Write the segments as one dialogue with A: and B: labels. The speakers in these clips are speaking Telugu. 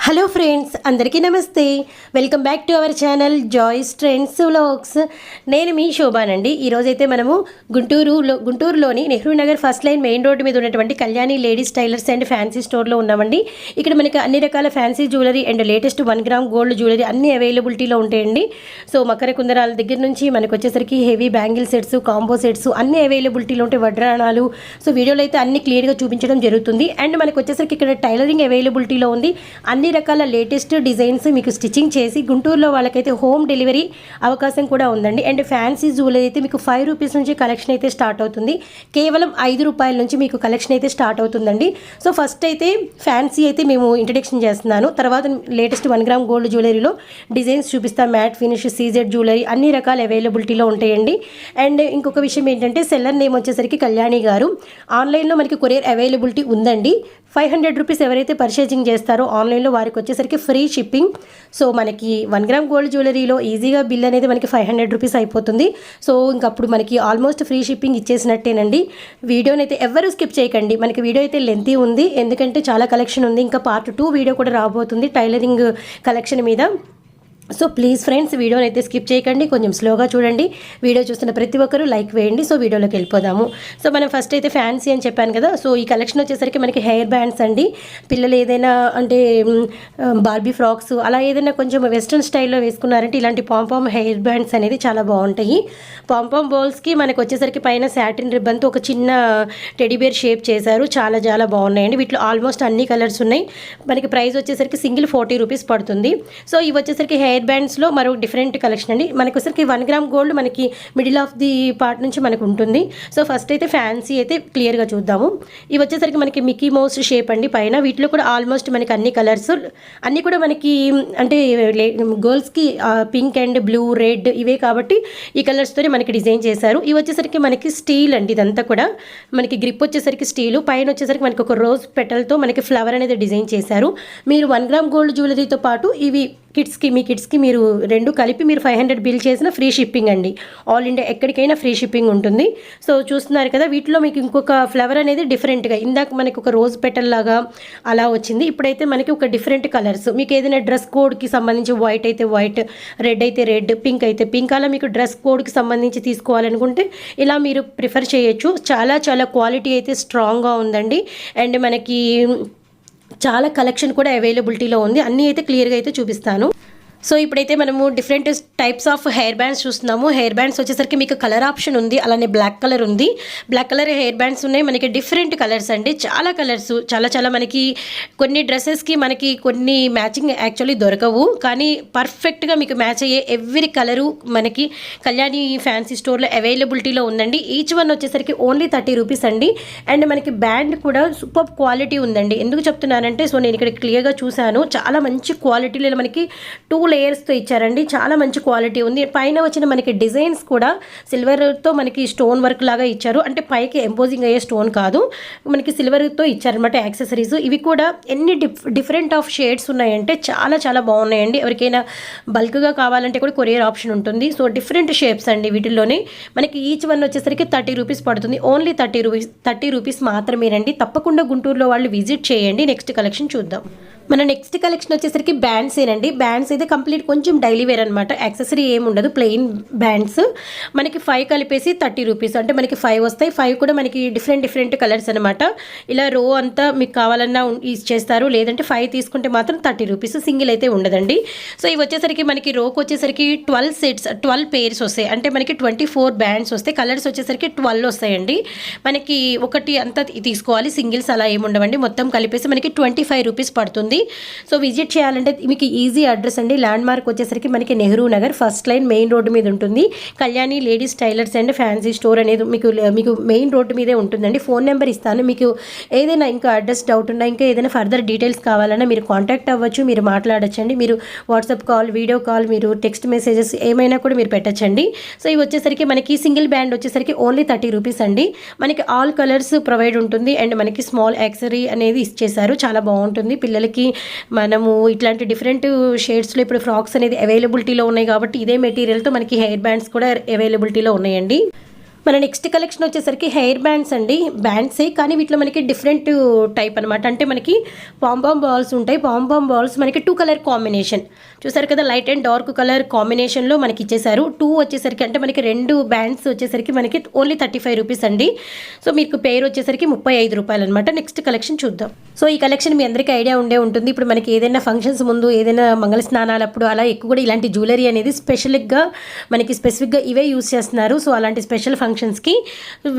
A: హలో ఫ్రెండ్స్, అందరికీ నమస్తే. Welcome back to our channel joys trends vlogs. నేను మీ శోభానండి. ఈరోజైతే మనము గుంటూరులోని Nehru Nagar first line main road మీద ఉన్నటువంటి Kalyani ladies tailors and fancy స్టోర్లో ఉన్నామండి. ఇక్కడ మనకి అన్ని రకాల fancy jewellery and latest 1 gram gold jewellery అన్ని అవైలబిలిటీలో ఉంటాయండి. సో మకర కుందరాల దగ్గర నుంచి మనకు వచ్చేసరికి heavy bangle sets, combo sets అన్ని అవైలబిలిటీలో ఉంటాయి. వడ్రాణాలు. సో వీడియోలో అయితే అన్ని క్లియర్గా చూపించడం జరుగుతుంది. అండ్ మనకు వచ్చేసరికి ఇక్కడ టైలరింగ్ అవైలబిలిటీలో ఉంది. అన్ని రకాల లేటెస్ట్ డిజైన్స్ మీకు స్టిచ్చింగ్ చేసి గుంటూరులో వాళ్ళకైతే హోమ్ డెలివరీ అవకాశం కూడా ఉందండి. అండ్ ఫ్యాన్సీ జ్యువెలరీ అయితే మీకు 5 రూపీస్ నుంచి కలెక్షన్ అయితే స్టార్ట్ అవుతుంది. కేవలం 5 రూపాయల నుంచి మీకు కలెక్షన్ అయితే స్టార్ట్ అవుతుందండి. సో ఫస్ట్ అయితే ఫ్యాన్సీ అయితే మేము ఇంట్రడక్షన్ చేస్తున్నాను. తర్వాత లేటెస్ట్ 1 గ్రామ్ గోల్డ్ జ్యువెలరీలో డిజైన్స్ చూపిస్తాం. మ్యాట్ ఫినిష్, సీజెడ్ జ్యువెలరీ అన్ని రకాల అవైలబిలిటీలో ఉంటాయండి. అండ్ ఇంకొక విషయం ఏంటంటే సెల్లర్ నేమ్ వచ్చేసరికి కళ్యాణి గారు. ఆన్లైన్లో మనకి కొరియర్ అవైలబిలిటీ ఉందండి. 500 రూపీస్ ఎవరైతే పర్చేజింగ్ చేస్తారో ఆన్లైన్లో వారికి వచ్చేసరికి ఫ్రీ షిప్పింగ్. సో మనకి 1 గ్రామ్ గోల్డ్ జ్యువెలరీలో ఈజీగా బిల్ అనేది మనకి 500 రూపీస్ అయిపోతుంది. సో ఇంకప్పుడు మనకి ఆల్మోస్ట్ ఫ్రీ షిప్పింగ్ ఇచ్చేసినట్టేనండి. వీడియోని అయితే ఎవరు స్కిప్ చేయకండి. మనకి వీడియో అయితే లెంతీ ఉంది, ఎందుకంటే చాలా కలెక్షన్ ఉంది. ఇంకా పార్ట్ 2 వీడియో కూడా రాబోతుంది టైలరింగ్ కలెక్షన్ మీద. సో ప్లీజ్ ఫ్రెండ్స్, వీడియోని అయితే స్కిప్ చేయకండి, కొంచెం స్లోగా చూడండి. వీడియో చూస్తున్న ప్రతి ఒక్కరూ లైక్ వేయండి. సో వీడియోలోకి వెళ్ళిపోదాము. సో మనం ఫస్ట్ అయితే ఫ్యాన్సీ అని చెప్పాను కదా. సో ఈ కలెక్షన్ వచ్చేసరికి మనకి హెయిర్ బ్యాండ్స్ అండి. పిల్లలు ఏదైనా అంటే బార్బీ ఫ్రాక్స్ అలా ఏదైనా కొంచెం వెస్ట్రన్ స్టైల్లో వేసుకున్నారంటే ఇలాంటి పాంపామ్ హెయిర్ బ్యాండ్స్ అనేది చాలా బాగుంటాయి. పాంపామ్ బౌల్స్కి మనకు వచ్చేసరికి పైన సాటిన్ రిబ్బన్తో ఒక చిన్న టెడీబేర్ షేప్ చేశారు. చాలా చాలా బాగున్నాయండి. వీటిలో ఆల్మోస్ట్ అన్ని కలర్స్ ఉన్నాయి. మనకి ప్రైస్ వచ్చేసరికి సింగిల్ 40 రూపీస్ పడుతుంది. సో ఇవి వచ్చేసరికి హెయిర్ బ్యాండ్స్లో మరో డిఫరెంట్ కలెక్షన్ అండి. మనకు వచ్చరికి 1 గ్రామ్ గోల్డ్ మనకి మిడిల్ ఆఫ్ ది పార్ట్ నుంచి మనకు ఉంటుంది. సో ఫస్ట్ అయితే ఫ్యాన్సీ అయితే క్లియర్గా చూద్దాము. ఇవి వచ్చేసరికి మనకి మిక్కీ మౌస్ షేప్ అండి పైన. వీటిలో కూడా ఆల్మోస్ట్ మనకి అన్ని కలర్స్ అన్నీ కూడా మనకి అంటే గర్ల్స్కి పింక్ అండ్ బ్లూ, రెడ్ ఇవే కాబట్టి ఈ కలర్స్తోనే మనకి డిజైన్ చేశారు. ఇవి వచ్చేసరికి మనకి స్టీల్ అండి. ఇదంతా కూడా మనకి గ్రిప్ వచ్చేసరికి స్టీలు, పైన వచ్చేసరికి మనకి ఒక రోజ్ పెటల్తో మనకి ఫ్లవర్ అనేది డిజైన్ చేశారు. మీరు 1 గ్రామ్ గోల్డ్ జ్యువెలరీతో పాటు ఇవి మీ కిడ్స్కి మీరు రెండు కలిపి మీరు 500 బిల్ చేసిన ఫ్రీ షిప్పింగ్ అండి. ఆల్ ఇండియా ఎక్కడికైనా ఫ్రీ షిప్పింగ్ ఉంటుంది. సో చూస్తున్నారు కదా, వీటిలో మీకు ఇంకొక ఫ్లవర్ అనేది డిఫరెంట్గా, ఇందాక మనకి ఒక రోజ్ పెటల్ లాగా అలా వచ్చింది. ఇప్పుడైతే మనకి ఒక డిఫరెంట్ కలర్స్, మీకు ఏదైనా డ్రెస్ కోడ్కి సంబంధించి వైట్ అయితే వైట్, రెడ్ అయితే రెడ్, పింక్ అయితే పింక్, అలా మీకు డ్రెస్ కోడ్కి సంబంధించి తీసుకోవాలనుకుంటే ఇలా మీరు ప్రిఫర్ చేయొచ్చు. చాలా చాలా క్వాలిటీ అయితే స్ట్రాంగ్గా ఉందండి. అండ్ మనకి చాలా కలెక్షన్ కూడా అవైలబిలిటీలో ఉంది. అన్నీ అయితే క్లియర్గా అయితే చూపిస్తాను. సో ఇప్పుడైతే మనము different types of hair bands చూస్తున్నాము. హెయిర్ బ్యాండ్స్ వచ్చేసరికి మీకు కలర్ ఆప్షన్ ఉంది, అలానే బ్లాక్ కలర్ ఉంది. బ్లాక్ కలర్ హెయిర్ బ్యాండ్స్ ఉన్నాయి. మనకి డిఫరెంట్ కలర్స్ అండి, చాలా కలర్స్, చాలా చాలా మనకి కొన్ని డ్రెస్సెస్కి మనకి కొన్ని మ్యాచింగ్ యాక్చువల్లీ దొరకవు, కానీ పర్ఫెక్ట్గా మీకు మ్యాచ్ అయ్యే ఎవ్రీ కలరు మనకి కళ్యాణి ఫ్యాన్సీ స్టోర్లో అవైలబిలిటీలో ఉందండి. ఈచ్ వన్ వచ్చేసరికి ఓన్లీ 30 రూపీస్ అండి. అండ్ మనకి బ్యాండ్ కూడా సూపర్ క్వాలిటీ ఉందండి. ఎందుకు చెప్తున్నానంటే, సో నేను ఇక్కడ క్లియర్గా చూశాను, చాలా మంచి క్వాలిటీలో మనకి 2 లేయర్స్తో ఇచ్చారండి. చాలా మంచి క్వాలిటీ ఉంది. పైన వచ్చిన మనకి డిజైన్స్ కూడా సిల్వర్తో మనకి స్టోన్ వర్క్ లాగా ఇచ్చారు. అంటే పైకి ఎంపోజింగ్ అయ్యే స్టోన్ కాదు, మనకి సిల్వర్తో ఇచ్చారనమాట యాక్సెసరీస్. ఇవి కూడా ఎన్ని డిఫరెంట్ ఆఫ్ షేడ్స్ ఉన్నాయంటే చాలా చాలా బాగున్నాయండి. ఎవరికైనా బల్క్గా కావాలంటే కూడా కొరియర్ ఆప్షన్ ఉంటుంది. సో డిఫరెంట్ షేప్స్ అండి వీటిల్లోనే. మనకి ఈచ్ వన్ వచ్చేసరికి 30 రూపీస్ పడుతుంది. ఓన్లీ 30 రూపీస్ మాత్రమేనండి. తప్పకుండా గుంటూరులో వాళ్ళు విజిట్ చేయండి. నెక్స్ట్ కలెక్షన్ చూద్దాం. మన నెక్స్ట్ కలెక్షన్ వచ్చేసరికి బ్యాండ్స్ ఏనండి. బ్యాండ్స్ అయితే కంప్లీట్ కొంచెం డైలీ వేర్ అనమాట. యాక్సెసరీ ఏమి ఉండదు, ప్లెయిన్ బ్యాండ్స్. మనకి 5 కలిపేసి 30 రూపీస్. అంటే మనకి 5 వస్తాయి. 5 కూడా మనకి డిఫరెంట్ కలర్స్ అనమాట. ఇలా రో అంతా మీకు కావాలన్నా ఇచ్చేస్తారు. లేదంటే 5 తీసుకుంటే మాత్రం 30 రూపీస్. సింగిల్ అయితే ఉండదండి. సో ఇవి వచ్చేసరికి మనకి రోకి వచ్చేసరికి 12 సెట్స్, 12 పేర్స్ వస్తాయి. అంటే మనకి 24 బ్యాండ్స్ వస్తాయి. కలర్స్ వచ్చేసరికి 12 వస్తాయండి. మనకి ఒకటి అంతా తీసుకోవాలి, సింగిల్స్ అలా ఏమి ఉండవండి. మొత్తం కలిపేసి మనకి 25 రూపీస్ పడుతుంది. సో విజిట్ చేయాలంటే మీకు ఈజీ అడ్రస్ అండి. ల్యాండ్ మార్క్ వచ్చేసరికి మనకి Nehru Nagar first line main road మీద ఉంటుంది. Kalyani ladies tailors and fancy store అనేది మీకు మెయిన్ రోడ్డు మీదే ఉంటుందండి. ఫోన్ నెంబర్ ఇస్తాను. మీకు ఏదైనా ఇంకా అడ్రస్ డౌట్ ఉన్నా, ఇంకా ఏదైనా ఫర్దర్ డీటెయిల్స్ కావాలన్నా మీరు కాంటాక్ట్ అవ్వచ్చు, మీరు మాట్లాడచ్చండి. మీరు వాట్సాప్ కాల్, వీడియో కాల్, మీరు టెక్స్ట్ మెసేజెస్ ఏమైనా కూడా మీరు పెట్టచ్చండి. సో ఇవి వచ్చేసరికి మనకి సింగిల్ బ్యాండ్ వచ్చేసరికి ఓన్లీ 30 రూపీస్ అండి. మనకి ఆల్ కలర్స్ ప్రొవైడ్ ఉంటుంది. అండ్ మనకి స్మాల్ యాక్సెసరీ అనేది ఇచ్చేసారు. చాలా బాగుంటుంది పిల్లలకి. మనము ఇట్లాంటి డిఫరెంట్ షేడ్స్లో ఇప్పుడు ఫ్రాక్స్ అనేది అవైలబిలిటీలో ఉన్నాయి కాబట్టి ఇదే మెటీరియల్తో మనకి హెయిర్ బ్యాండ్స్ కూడా అవైలబిలిటీలో ఉన్నాయండి. మన నెక్స్ట్ కలెక్షన్ వచ్చేసరికి హెయిర్ బ్యాండ్స్ అండి. బ్యాండ్సే కానీ వీటిలో మనకి డిఫరెంట్ టైప్ అనమాట. అంటే మనకి పాంపామ్ బాల్స్ ఉంటాయి. పాంపామ్ బాల్స్ మనకి 2 కలర్ కాంబినేషన్ చూసారు కదా, లైట్ అండ్ డార్క్ కలర్ కాంబినేషన్లో మనకి ఇచ్చేసారు. 2 వచ్చేసరికి అంటే మనకి 2 బ్యాండ్స్ వచ్చేసరికి మనకి ఓన్లీ 35 రూపీస్ అండి. సో మీకు పేరు వచ్చేసరికి 35 రూపాయలు అనమాట. నెక్స్ట్ కలెక్షన్ చూద్దాం. సో ఈ కలెక్షన్ మీ అందరికీ ఐడియా ఉండే ఉంటుంది. ఇప్పుడు మనకి ఏదైనా ఫంక్షన్స్ ముందు, ఏదైనా మంగళ స్నానాలప్పుడు అలా ఎక్కువ కూడా ఇలాంటి జ్యువెలరీ అనేది స్పెషల్గా మనకి స్పెసిఫిక్గా ఇవే యూస్ చేస్తున్నారు. సో అలాంటి స్పెషల్ ఫంక్షన్స్కి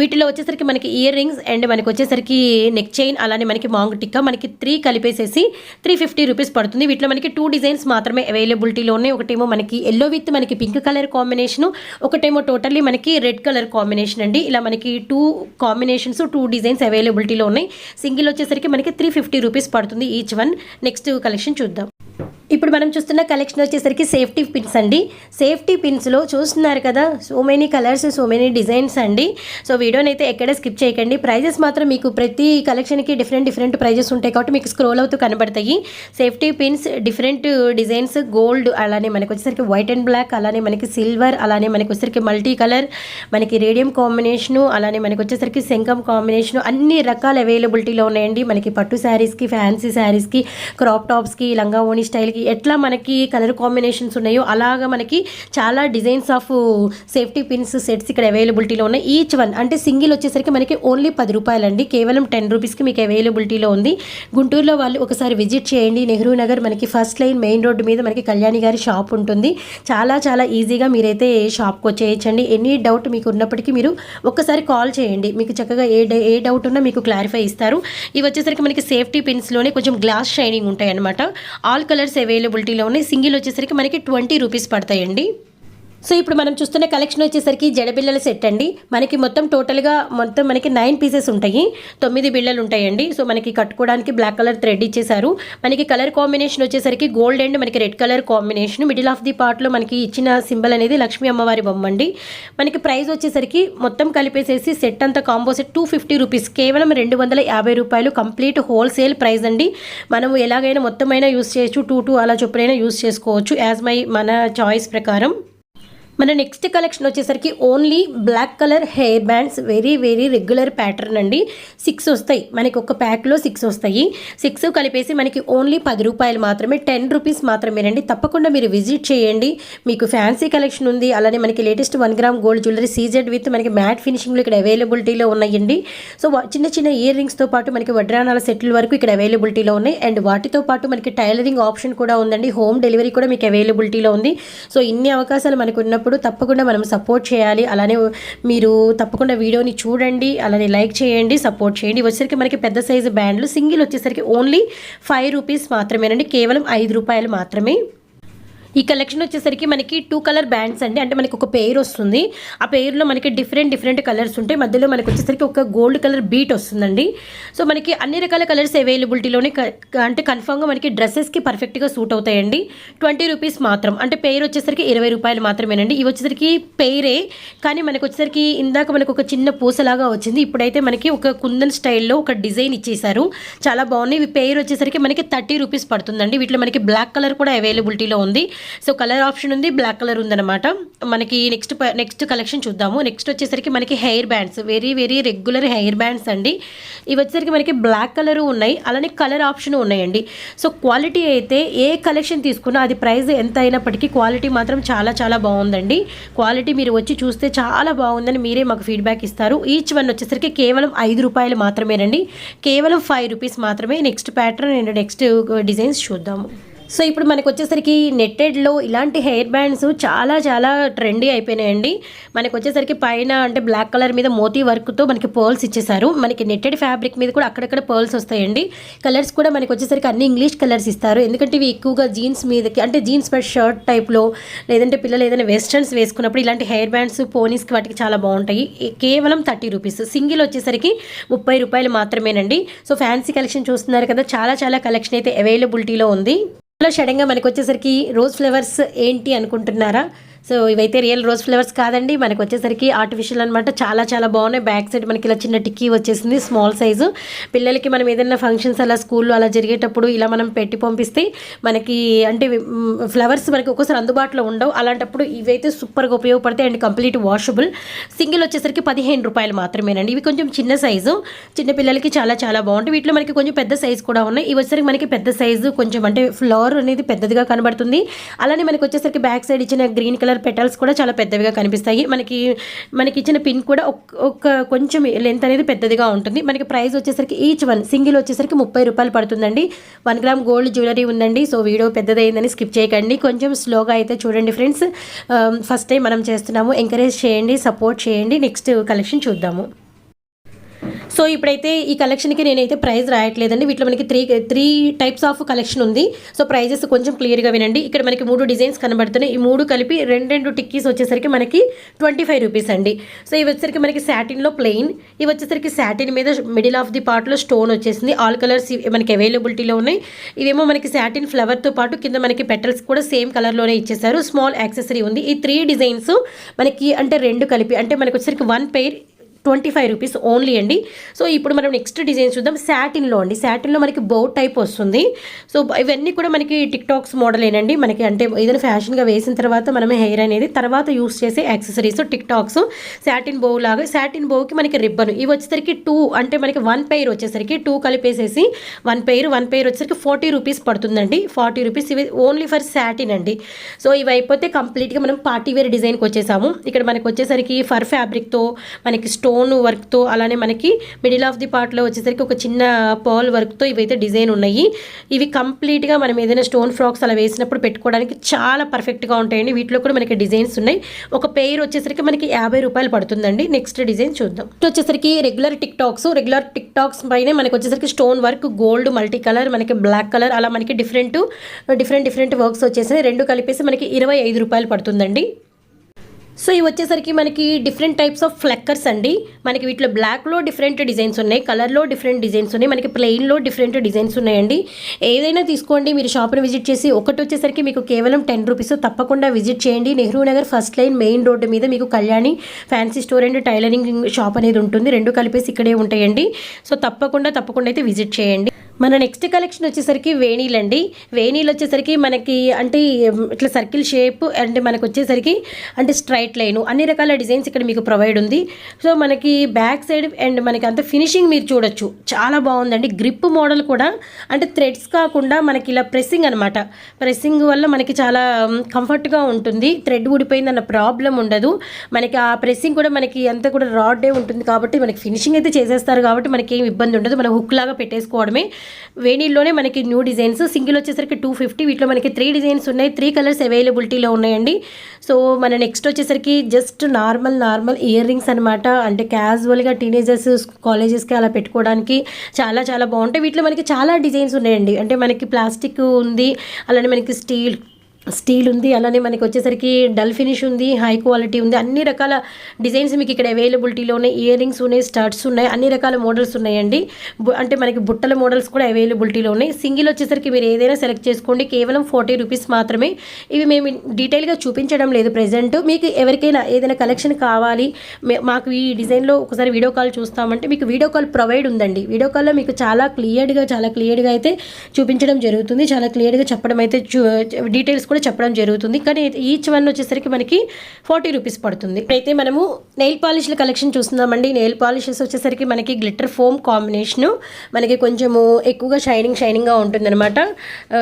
A: వీటిలో వచ్చేసరికి మనకి ఇయర్ రింగ్స్ అండ్ మనకి వచ్చేసరికి నెక్ చైన్, అలానే మనకి మాంగ్ టిక్కా మనకి 3 కలిపేసేసి 350 రూపీస్ పడుతుంది. వీటిలో మనకి 2 డిజైన్స్ మాత్రమే అవైలబిలిటీలో ఉన్నాయి. ఒకటేమో మనకి ఎల్లో విత్ మనకి పింక్ కలర్ కాంబినేషన్, ఒకటేమో టోటల్లీ మనకి రెడ్ కలర్ కాంబినేషన్ అండి. ఇలా మనకి 2 కాంబినేషన్స్ 2 డిజైన్స్ అవైలబిలిటీలో ఉన్నాయి. సింగిల్ వచ్చేసరికి మనకి 350 రూపీస్ పడుతుంది ఈచ్ వన్. నెక్స్ట్ కలెక్షన్ చూద్దాం. ఇప్పుడు మనం చూస్తున్న కలెక్షన్ వచ్చేసరికి సేఫ్టీ పిన్స్ అండి. సేఫ్టీ పిన్స్లో చూస్తున్నారు కదా, so many colours, so many designs అండి. సో వీడియోని అయితే ఎక్కడ స్కిప్ చేయకండి. ప్రైజెస్ మాత్రం మీకు ప్రతి కలెక్షన్కి డిఫరెంట్ ప్రైజెస్ ఉంటాయి కాబట్టి మీకు స్క్రోల్ అవుతూ కనబడతాయి. Safety pins different designs, gold, అలానే మనకి వచ్చేసరికి వైట్ అండ్ బ్లాక్, అలానే మనకి సిల్వర్, అలానే మనకి వచ్చేసరికి మల్టీ కలర్, మనకి రేడియం కాంబినేషను, అలానే మనకి వచ్చేసరికి శంఖం కాంబినేషను, అన్ని రకాల అవైలబిలిటీలో ఉన్నాయండి. మనకి పట్టు శారీస్కి, ఫ్యాన్సీ శారీస్కి, క్రాప్ టాప్స్కి, లంగా ఓణి స్టైల్కి ఎట్లా మనకి కలర్ కాంబినేషన్స్ ఉన్నాయో అలాగా మనకి చాలా designs of safety pins sets ఇక్కడ అవైలబిలిటీలో ఉన్నాయి. ఈచ్ వన్ అంటే సింగిల్ వచ్చేసరికి మనకి ఓన్లీ 10 రూపాయలండి. కేవలం 10 రూపీస్కి మీకు అవైలబిలిటీలో ఉంది. గుంటూరులో వాళ్ళు ఒకసారి విజిట్ చేయండి. నెహ్రూ నగర్ మనకి ఫస్ట్ లైన్ మెయిన్ రోడ్డు మీద మనకి కళ్యాణి గారి షాప్ ఉంటుంది. చాలా ఈజీగా మీరైతే షాప్కి వచ్చేయచ్చండి. ఎనీ డౌట్ మీకు ఉన్నప్పటికీ మీరు ఒక్కసారి కాల్ చేయండి. మీకు చక్కగా ఏ డౌట్ ఉన్నా మీకు క్లారిఫై ఇస్తారు. ఇవి వచ్చేసరికి మనకి సేఫ్టీ పిన్స్లోనే కొంచెం గ్లాస్ షైనింగ్ ఉంటాయి అనమాట. ఆల్ కలర్స్ అవైలబిలిటీలో ఉన్నాయి. సింగిల్ వచ్చేసరికి మనకి 20 రూపీస్ పడతాయండి. సో ఇప్పుడు మనం చూస్తున్న కలెక్షన్ వచ్చేసరికి జడబిళ్ళల సెట్ అండి. మనకి మొత్తం మనకి 9 పీసెస్ ఉంటాయి. 9 బిళ్ళలు ఉంటాయండి. సో మనకి కట్టుకోవడానికి బ్లాక్ కలర్ థ్రెడ్ ఇచ్చేసారు. మనకి కలర్ కాంబినేషన్ వచ్చేసరికి గోల్డ్ అండ్ మనకి red colour combination. Middle of the పార్ట్లో మనకి ఇచ్చిన సింబల్ అనేది లక్ష్మీ అమ్మవారి బొమ్మ అండి. మనకి ప్రైస్ వచ్చేసరికి మొత్తం కలిపేసేసి సెట్ అంతా కాంబో సెట్ 250 రూపీస్, కేవలం 250 రూపాయలు. కంప్లీట్ హోల్సేల్ ప్రైస్ అండి. మనం ఎలాగైనా మొత్తమైనా యూస్ చేయొచ్చు, 2 అలా చొప్పునైనా యూస్ చేసుకోవచ్చు మన చాయిస్ ప్రకారం. మన నెక్స్ట్ కలెక్షన్ వచ్చేసరికి only black colour hair bands, very regular pattern అండి. 6 వస్తాయి మనకి, ఒక ప్యాక్లో 6 వస్తాయి. 6 కలిపేసి మనకి ఓన్లీ 10 రూపాయలు మాత్రమే, 10 రూపీస్ మాత్రమేనండి. తప్పకుండా మీరు విజిట్ చేయండి. మీకు ఫ్యాన్సీ కలెక్షన్ ఉంది, అలానే మనకి latest 1 gram gold jewellery CZ with మనకి మ్యాట్ ఫినిషింగ్లో ఇక్కడ అవైలబిలిటీలో ఉన్నాయండి. సో చిన్న ఇయర్ రింగ్స్తో పాటు మనకి వడ్రానాల సెట్ల వరకు ఇక్కడ అవైలబిలిటీలో ఉన్నాయి. అండ్ వాటితో పాటు మనకి టైలరింగ్ ఆప్షన్ కూడా ఉందండి. హోమ్ డెలివరీ కూడా మీకు అవైలబిలిటీలో ఉంది. సో ఇన్ని అవకాశాలు మనకు ఉన్నప్పుడు తప్పకుండా మనం సపోర్ట్ చేయాలి. అలానే మీరు తప్పకుండా వీడియోని చూడండి, అలానే లైక్ చేయండి, సపోర్ట్ చేయండి. వచ్చేసరికి మనకి పెద్ద సైజు బ్యాండ్లు సింగిల్ వచ్చేసరికి ఓన్లీ 5 రూపీస్ మాత్రమేనండి, కేవలం 5 రూపాయలు మాత్రమే. ఈ కలెక్షన్ వచ్చేసరికి మనకి 2 కలర్ బ్యాండ్స్ అండి. అంటే మనకి ఒక పెయిర్ వస్తుంది. ఆ పెయిర్లో మనకి డిఫరెంట్ కలర్స్ ఉంటాయి. మధ్యలో మనకి వచ్చేసరికి ఒక గోల్డ్ కలర్ బీట్ వస్తుందండి. సో మనకి అన్ని రకాల కలర్స్ అవైలబిలిటీలోనే అంటే కన్ఫామ్గా మనకి డ్రెస్సెస్కి పర్ఫెక్ట్గా సూట్ అవుతాయండి. 20 రూపీస్ మాత్రం, అంటే పెయిర్ వచ్చేసరికి 20 రూపాయలు మాత్రమేనండి. ఇవి వచ్చేసరికి పెయిరే, కానీ మనకి వచ్చేసరికి ఇందాక మనకు ఒక చిన్న పూసలాగా వచ్చింది. ఇప్పుడైతే మనకి ఒక కుందన్ స్టైల్లో ఒక డిజైన్ ఇచ్చేసారు, చాలా బాగున్నాయి. ఇవి పెయిర్ వచ్చేసరికి మనకి 30 రూపీస్ పడుతుందండి. వీటిలో మనకి బ్లాక్ కలర్ కూడా అవైలబిలిటీలో ఉంది. సో కలర్ ఆప్షన్ ఉంది, బ్లాక్ కలర్ ఉందన్నమాట. మనకి నెక్స్ట్ కలెక్షన్ చూద్దాము. నెక్స్ట్ వచ్చేసరికి మనకి hair bands, very regular hair bands అండి. ఇవి వచ్చేసరికి మనకి బ్లాక్ కలర్ ఉన్నాయి, అలానే కలర్ ఆప్షన్ ఉన్నాయండి. సో క్వాలిటీ అయితే ఏ కలెక్షన్ తీసుకున్నా అది ప్రైస్ ఎంత అయినప్పటికీ క్వాలిటీ మాత్రం చాలా బాగుందండి. క్వాలిటీ మీరు వచ్చి చూస్తే చాలా బాగుందని మీరే మాకు ఫీడ్బ్యాక్ ఇస్తారు. ఈచ్ వన్ వచ్చేసరికి కేవలం 5 రూపాయలు మాత్రమేనండి, కేవలం 5 రూపీస్ మాత్రమే. Next pattern and next designs చూద్దాము. సో ఇప్పుడు మనకు వచ్చేసరికి నెట్టెడ్లో ఇలాంటి హెయిర్ బ్యాండ్స్ చాలా ట్రెండీ అయిపోయినాయండి. మనకు వచ్చేసరికి పైన అంటే బ్లాక్ కలర్ మీద మోతీ వర్క్తో మనకి పర్ల్స్ ఇచ్చేసారు. మనకి నెట్టెడ్ ఫ్యాబ్రిక్ మీద కూడా అక్కడక్కడ పర్ల్స్ వస్తాయండి. కలర్స్ కూడా మనకి వచ్చేసరికి అన్ని ఇంగ్లీష్ కలర్స్ ఇస్తారు. ఎందుకంటే ఇవి ఎక్కువగా జీన్స్ మీదకి, అంటే జీన్స్ పై షర్ట్ టైప్లో, లేదంటే పిల్లలు ఏదైనా వెస్టర్న్స్ వేసుకున్నప్పుడు ఇలాంటి హెయిర్ బ్యాండ్స్ పోనీస్కి వాటికి చాలా బాగుంటాయి. కేవలం 30 రూపీస్, సింగిల్ వచ్చేసరికి 30 రూపాయలు మాత్రమేనండి. సో ఫ్యాన్సీ కలెక్షన్ చూస్తున్నారు కదా, చాలా కలెక్షన్ అయితే అవైలబిలిటీలో ఉంది. సడన్గా మనకు వచ్చేసరికి రోజ్ ఫ్లవర్స్ ఏంటి అనుకుంటున్నారా? సో ఇవైతే రియల్ రోజ్ ఫ్లవర్స్ కాదండి, మనకు వచ్చేసరికి ఆర్టిఫిషియల్ అనమాట. చాలా చాలా బాగున్నాయి. బ్యాక్ సైడ్ మనకి ఇలా చిన్న టిక్కీ వచ్చేసింది, స్మాల్ సైజు. పిల్లలకి మనం ఏదైనా ఫంక్షన్స్ అలా స్కూల్లో అలా జరిగేటప్పుడు ఇలా మనం పెట్టి పంపిస్తే మనకి అంటే ఫ్లవర్స్ మనకి ఒక్కోసారి అందుబాటులో ఉండవు. అలాంటప్పుడు ఇవైతే సూపర్గా ఉపయోగపడతాయి అండ్ కంప్లీట్ వాషబుల్. సింగిల్ వచ్చేసరికి 15 రూపాయలు మాత్రమేనండి. ఇవి కొంచెం చిన్న సైజు, చిన్న పిల్లలకి చాలా చాలా బాగుంటాయి. వీటిలో మనకి కొంచెం పెద్ద సైజు కూడా ఉన్నాయి. ఇవి వచ్చేసరికి మనకి పెద్ద సైజు, కొంచెం అంటే ఫ్లవర్ అనేది పెద్దదిగా కనబడుతుంది. అలానే మనకి వచ్చేసరికి బ్యాక్ సైడ్ ఇచ్చిన గ్రీన్ కలర్ పెటల్స్ కూడా చాలా పెద్దవిగా కనిపిస్తాయి. మనకి ఇచ్చిన పిన్ కూడా ఒక కొంచెం లెంత్ అనేది పెద్దదిగా ఉంటుంది. మనకి ప్రైస్ వచ్చేసరికి ఈచ్ వన్ సింగిల్ వచ్చేసరికి 30 రూపాయలు పడుతుందండి. 1 గ్రామ్ గోల్డ్ జ్యువెలరీ ఉందండి. సో వీడియో పెద్దదైందని స్కిప్ చేయకండి, కొంచెం స్లోగా అయితే చూడండి ఫ్రెండ్స్. ఫస్ట్ టైం మనం చేస్తున్నాము, ఎంకరేజ్ చేయండి, సపోర్ట్ చేయండి. నెక్స్ట్ కలెక్షన్ చూద్దాము. సో ఇప్పుడైతే ఈ కలెక్షన్కి నేనైతే ప్రైస్ రాయట్లేదండి. వీటిలో మనకి త్రీ టైప్స్ ఆఫ్ కలెక్షన్ ఉంది. సో ప్రైజెస్ కొంచెం క్లియర్గా వినండి. ఇక్కడ మనకి 3 డిజైన్స్ కనబడుతున్నాయి. ఈ 3 కలిపి 2 టిక్కీస్ వచ్చేసరికి మనకి 25 రూపీస్ అండి. సో ఇవి వచ్చేసరికి మనకి సాటిన్లో ప్లెయిన్, ఇవి వచ్చేసరికి సాటిన్ మీద మిడిల్ ఆఫ్ ది పార్ట్లో స్టోన్ వచ్చేసింది. ఆల్ కలర్స్ మనకి అవైలబిలిటీలో ఉన్నాయి. ఇవేమో మనకి సాటిన్ ఫ్లవర్తో పాటు కింద మనకి పెటల్స్ కూడా సేమ్ కలర్లోనే ఇచ్చేసారు. స్మాల్ యాక్సెసరీ ఉంది. ఈ 3 డిజైన్స్ మనకి అంటే 2 కలిపి అంటే మనకి వచ్చేసరికి 1 పెయిర్ 25 రూపీస్ ఓన్లీ అండి. సో ఇప్పుడు మనం నెక్స్ట్ డిజైన్ చూద్దాం. సాటిన్లో అండి, సాటిన్లో మనకి బౌ టైప్ వస్తుంది. సో ఇవన్నీ కూడా మనకి టిక్ టాక్స్ మోడలేనండి. మనకి అంటే ఏదైనా ఫ్యాషన్గా వేసిన తర్వాత మనమే హెయిర్ అనేది తర్వాత యూస్ చేసే యాక్సెసరీస్ టిక్ టాక్స్. సాటిన్ బౌ లాగా, సాటిన్ బౌకి మనకి రిబ్బన్ ఇవి వచ్చేసరికి 2 అంటే మనకి 1 పెయిర్ వచ్చేసరికి 2 కలిపేసేసి 1 పెయిర్ వచ్చేసరికి 40 రూపీస్ పడుతుందండి. 40 రూపీస్ ఇవి ఓన్లీ ఫర్ సాటిన్ అండి. సో ఇవి అయిపోతే కంప్లీట్గా మనం పార్టీ వేర్ డిజైన్కి వచ్చేసాము. ఇక్కడ మనకి వచ్చేసరికి ఫర్ ఫ్యాబ్రిక్తో మనకి స్టోన్ వర్క్తో, అలానే మనకి మిడిల్ ఆఫ్ ది పార్ట్లో వచ్చేసరికి ఒక చిన్న పర్ల్ వర్క్తో ఇవైతే డిజైన్ ఉన్నాయి. ఇవి కంప్లీట్గా మనం ఏదైనా స్టోన్ ఫ్రాక్స్ అలా వేసినప్పుడు పెట్టుకోవడానికి చాలా పర్ఫెక్ట్గా ఉంటాయండి. వీటిలో కూడా మనకి డిజైన్స్ ఉన్నాయి. ఒక పెయిర్ వచ్చేసరికి మనకి 50 రూపాయలు పడుతుందండి. నెక్స్ట్ డిజైన్ చూద్దాం. వచ్చేసరికి రెగ్యులర్ టిక్ టాక్స్ పైన మనకి వచ్చేసరికి stone work, gold, multi colour, మనకి బ్లాక్ కలర్, అలా మనకి డిఫరెంట్ వర్క్స్ వచ్చేసి 2 కలిపేసి మనకి 25 రూపాయలు పడుతుందండి. సో ఇవి వచ్చేసరికి మనకి డిఫరెంట్ టైప్స్ ఆఫ్ ఫ్లెక్కర్స్ అండి. మనకి వీటిలో బ్లాక్లో డిఫరెంట్ డిజైన్స్ ఉన్నాయి, కలర్లో డిఫరెంట్ డిజైన్స్ ఉన్నాయి, మనకి ప్లెయిన్లో డిఫరెంట్ డిజైన్స్ ఉన్నాయండి. ఏదైనా తీసుకోండి, మీరు షాప్ని విజిట్ చేసి ఒకటి వచ్చేసరికి మీకు కేవలం 10 రూపీస్. తప్పకుండా విజిట్ చేయండి. Nehru Nagar first line main road మీద మీకు Kalyani fancy store and tailoring shop అనేది ఉంటుంది. 2 కలిపేసి ఇక్కడే ఉంటాయండి. సో తప్పకుండా అయితే విజిట్ చేయండి. మన నెక్స్ట్ కలెక్షన్ వచ్చేసరికి వేణీలు అండి. వేణీలు వచ్చేసరికి మనకి అంటే ఇట్లా సర్కిల్ షేప్ అండ్ మనకు వచ్చేసరికి అంటే స్ట్రైట్ లైన్ అన్ని రకాల డిజైన్స్ ఇక్కడ మీకు ప్రొవైడ్ ఉంది. సో మనకి బ్యాక్ సైడ్ అండ్ మనకి అంత ఫినిషింగ్ మీరు చూడొచ్చు, చాలా బాగుందండి. గ్రిప్ మోడల్ కూడా అంటే థ్రెడ్స్ కాకుండా మనకి ఇలా ప్రెస్సింగ్ అనమాట. ప్రెస్సింగ్ వల్ల మనకి చాలా కంఫర్ట్గా ఉంటుంది. థ్రెడ్ ఊడిపోయిందన్న ప్రాబ్లం ఉండదు. మనకి ఆ ప్రెస్సింగ్ కూడా మనకి అంతా కూడా రాడ్డే ఉంటుంది కాబట్టి మనకి ఫినిషింగ్ అయితే చేసేస్తారు కాబట్టి మనకి ఏం ఇబ్బంది ఉండదు. మనం హుక్ లాగా పెట్టేసుకోవడమే. వేణీల్లోనే మనకి న్యూ డిజైన్స్. సింగిల్ వచ్చేసరికి 250. వీటిలో మనకి 3 డిజైన్స్ ఉన్నాయి, 3 కలర్స్ అవైలబిలిటీలో ఉన్నాయండి. సో మన నెక్స్ట్ వచ్చేసరికి జస్ట్ నార్మల్ ఇయర్ రింగ్స్ అనమాట. అంటే క్యాజువల్గా టీనేజర్స్ కాలేజెస్కి అలా పెట్టుకోవడానికి చాలా చాలా బాగుంటాయి. వీటిలో మనకి చాలా డిజైన్స్ ఉన్నాయండి. అంటే మనకి ప్లాస్టిక్ ఉంది, అలానే మనకి స్టీల్ ఉంది, అలానే మనకి వచ్చేసరికి డల్ ఫినిష్ ఉంది, హై క్వాలిటీ ఉంది. అన్ని రకాల డిజైన్స్ మీకు ఇక్కడ అవైలబిలిటీలో ఉన్నాయి. ఇయర్ రింగ్స్ ఉన్నాయి, స్టడ్స్ ఉన్నాయి, అన్ని రకాల మోడల్స్ ఉన్నాయండి. అంటే మనకి బుట్టల మోడల్స్ కూడా అవైలబిలిటీలో ఉన్నాయి. సింగిల్ వచ్చేసరికి మీరు ఏదైనా సెలెక్ట్ చేసుకోండి, కేవలం 40 రూపీస్ మాత్రమే. ఇవి మేము డీటెయిల్గా చూపించడం లేదు ప్రజెంట్. మీకు ఎవరికైనా ఏదైనా కలెక్షన్ కావాలి, మాకు ఈ డిజైన్లో ఒకసారి వీడియో కాల్ చూస్తామంటే మీకు వీడియో కాల్ ప్రొవైడ్ ఉందండి. వీడియో కాల్లో మీకు చాలా క్లియర్గా అయితే చూపించడం జరుగుతుంది. చాలా క్లియర్గా చెప్పడం అయితే డీటెయిల్స్ చెప్పడం జరుగుతుంది. కానీ ఈచ్ వన్ వచ్చేసరికి మనకి 40 రూపీస్ పడుతుంది. అయితే మనము నెయిల్ పాలిష్ల కలెక్షన్ చూస్తున్నామండి. నెయిల్ పాలిషెస్ వచ్చేసరికి మనకి గ్లిటర్ ఫోమ్ కాంబినేషను మనకి కొంచెము ఎక్కువగా షైనింగ్గా ఉంటుంది అనమాట.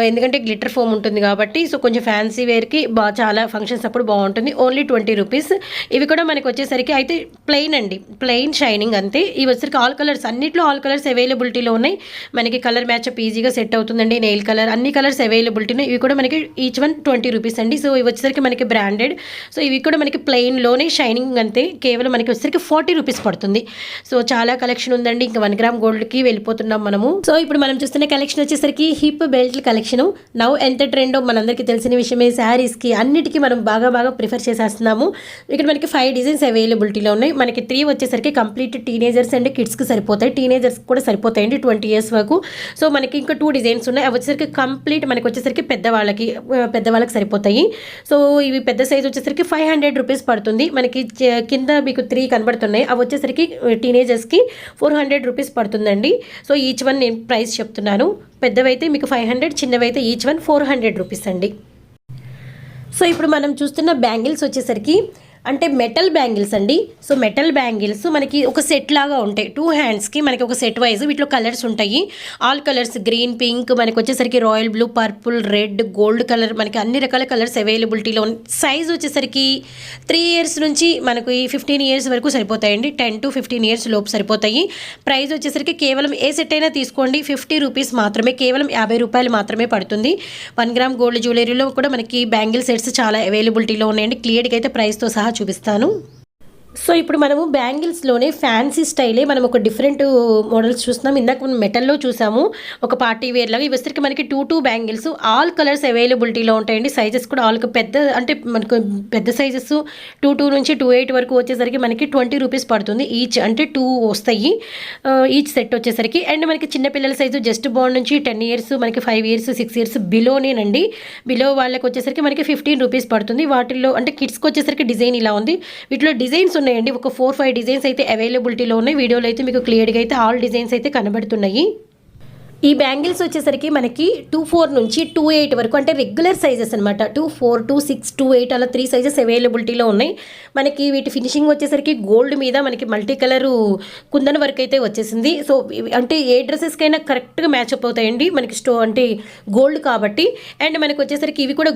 A: ఎందుకంటే గ్లిటర్ ఫోమ్ ఉంటుంది కాబట్టి. సో కొంచెం ఫ్యాన్సీ వేర్కి చాలా ఫంక్షన్స్ అప్పుడు బాగుంటుంది. Only 20 rupees. ఇవి కూడా మనకి వచ్చేసరికి అయితే ప్లెయిన్ అండి, ప్లెయిన్ షైనింగ్ అంతే. ఇవి వచ్చేసరికి ఆల్ కలర్స్, అన్నిట్లో ఆల్ కలర్స్ అవైలబిలిటీలో ఉన్నాయి. మనకి కలర్ మ్యాచ్అప్ ఈజీగా సెట్ అవుతుందండి. నెయిల్ కలర్ అన్ని కలర్స్ అవైలబిలిటీ ఉన్నాయి. ఇవి కూడా మనకి ఈచ్ వన్ 20 రూపీస్ అండి. సో ఇవి వచ్చేసరికి మనకి బ్రాండెడ్. సో ఇవి కూడా మనకి ప్లెయిన్లోనే షైనింగ్ అంతే. కేవలం మనకి వచ్చేసరికి 40 రూపీస్ పడుతుంది. సో చాలా కలెక్షన్ ఉందండి. ఇంకా 1 గ్రామ్ గోల్డ్కి వెళ్ళిపోతున్నాం మనము. సో ఇప్పుడు మనం చూస్తున్న కలెక్షన్ వచ్చేసరికి హిప్ బెల్ట్ కలెక్షన్. నవ్ ఎంత ట్రెండో మనందరికీ తెలిసిన విషయమే. శారీస్కి అన్నిటికీ మనం బాగా ప్రిఫర్ చేసేస్తున్నాము. ఇక్కడ మనకి 5 డిజైన్స్ అవైలబిలిటీలో ఉన్నాయి. మనకి 3 వచ్చేసరికి కంప్లీట్ టీనేజర్స్ అండ్ కిడ్స్కి సరిపోతాయి. టీనేజర్స్ కూడా సరిపోతాయండి 20 ఇయర్స్ వరకు. సో మనకి ఇంకా 2 డిజైన్స్ ఉన్నాయి. అవి వచ్చేసరికి కంప్లీట్ మనకి వచ్చేసరికి పెద్దవాళ్ళకి వాళ్ళకి సరిపోతాయి. సో ఇవి పెద్ద సైజ్ వచ్చేసరికి 500 రూపీస్ పడుతుంది. మనకి కింద మీకు 3 కనబడుతున్నాయి, అవి వచ్చేసరికి టీనేజర్స్కి 400 రూపీస్ పడుతుందండి. సో ఈచ్ వన్ నేను ప్రైస్ చెప్తున్నాను. పెద్దవైతే మీకు 500, చిన్నవైతే ఈచ్ వన్ 400 రూపీస్ అండి. సో ఇప్పుడు మనం చూస్తున్న బ్యాంగిల్స్ వచ్చేసరికి అంటే మెటల్ బ్యాంగిల్స్ అండి. సో మెటల్ బ్యాంగిల్స్ మనకి ఒక సెట్ లాగా ఉంటాయి, 2 హ్యాండ్స్కి మనకి ఒక సెట్ వైజ్ వీటిలో కలర్స్ ఉంటాయి. ఆల్ కలర్స్, గ్రీన్, పింక్, మనకి వచ్చేసరికి royal blue, purple, red, gold colour, మనకి అన్ని రకాల కలర్స్ అవైలబిలిటీలో ఉన్నాయి. సైజ్ వచ్చేసరికి 3 ఇయర్స్ నుంచి మనకి 15 ఇయర్స్ వరకు సరిపోతాయండి. 10 to 15 ఇయర్స్ లోపు సరిపోతాయి. ప్రైస్ వచ్చేసరికి కేవలం ఏ సెట్ అయినా తీసుకోండి 50 రూపీస్ మాత్రమే, కేవలం 50 రూపాయలు మాత్రమే పడుతుంది. 1 గ్రామ్ గోల్డ్ జ్యువెలరీలో కూడా మనకి బ్యాంగిల్ సెట్స్ చాలా అవైలబిలిటీలో ఉన్నాయండి. క్లియర్గా అయితే ప్రైస్తో సహా చూపిస్తాను. సో ఇప్పుడు మనము బ్యాంగిల్స్లోనే ఫ్యాన్సీ స్టైలే మనం ఒక డిఫరెంట్ మోడల్స్ చూస్తున్నాం. ఇందాక మనం మెటల్లో చూసాము ఒక పార్టీ వేర్ లాగా. ఇవి వచ్చరికి మనకి 2 బ్యాంగిల్స్ ఆల్ కలర్స్ అవైలబిలిటీలో ఉంటాయండి. సైజెస్ కూడా ఆల్ పెద్ద అంటే మనకు పెద్ద సైజెస్ 2 నుంచి 28 వరకు వచ్చేసరికి మనకి 20 రూపీస్ పడుతుంది ఈచ్, అంటే 2 వస్తాయి ఈచ్ సెట్ వచ్చేసరికి. అండ్ మనకి చిన్నపిల్లల సైజు జస్ట్ బాండ్ నుంచి 10 ఇయర్స్, మనకి 5 ఇయర్స్, 6 ఇయర్స్ బిలోనేనండి. బిలో వాళ్ళకి వచ్చేసరికి మనకి 15 రూపీస్ పడుతుంది. వాటిల్లో అంటే కిడ్స్కి వచ్చేసరికి డిజైన్ ఇలా ఉంది. వీటిలో డిజైన్స్ ఉన్నాయండి, ఒక 4-5 డిజైన్స్ అయితే అవైలబిలిటీలో ఉన్నాయి. వీడియోలో అయితే మీకు క్లియర్గా అయితే ఆల్ డిజైన్స్ అయితే కనబడుతున్నాయి. ఈ బ్యాంగిల్స్ వచ్చేసరికి మనకి 24 నుంచి 28 వరకు అంటే రెగ్యులర్ సైజెస్ అనమాట. 24, 26, 28 అలా 3 సైజెస్ అవైలబిలిటీలో ఉన్నాయి. మనకి వీటి ఫినిషింగ్ వచ్చేసరికి గోల్డ్ మీద మనకి మల్టీ కలర్ కుందన్ వర్క్ అయితే వచ్చేసింది. సో అంటే ఏ డ్రెస్సెస్కైనా కరెక్ట్గా మ్యాచ్ అప్ అవుతాయండి మనకి అంటే గోల్డ్ కాబట్టి. అండ్ మనకి వచ్చేసరికి ఇవి కూడా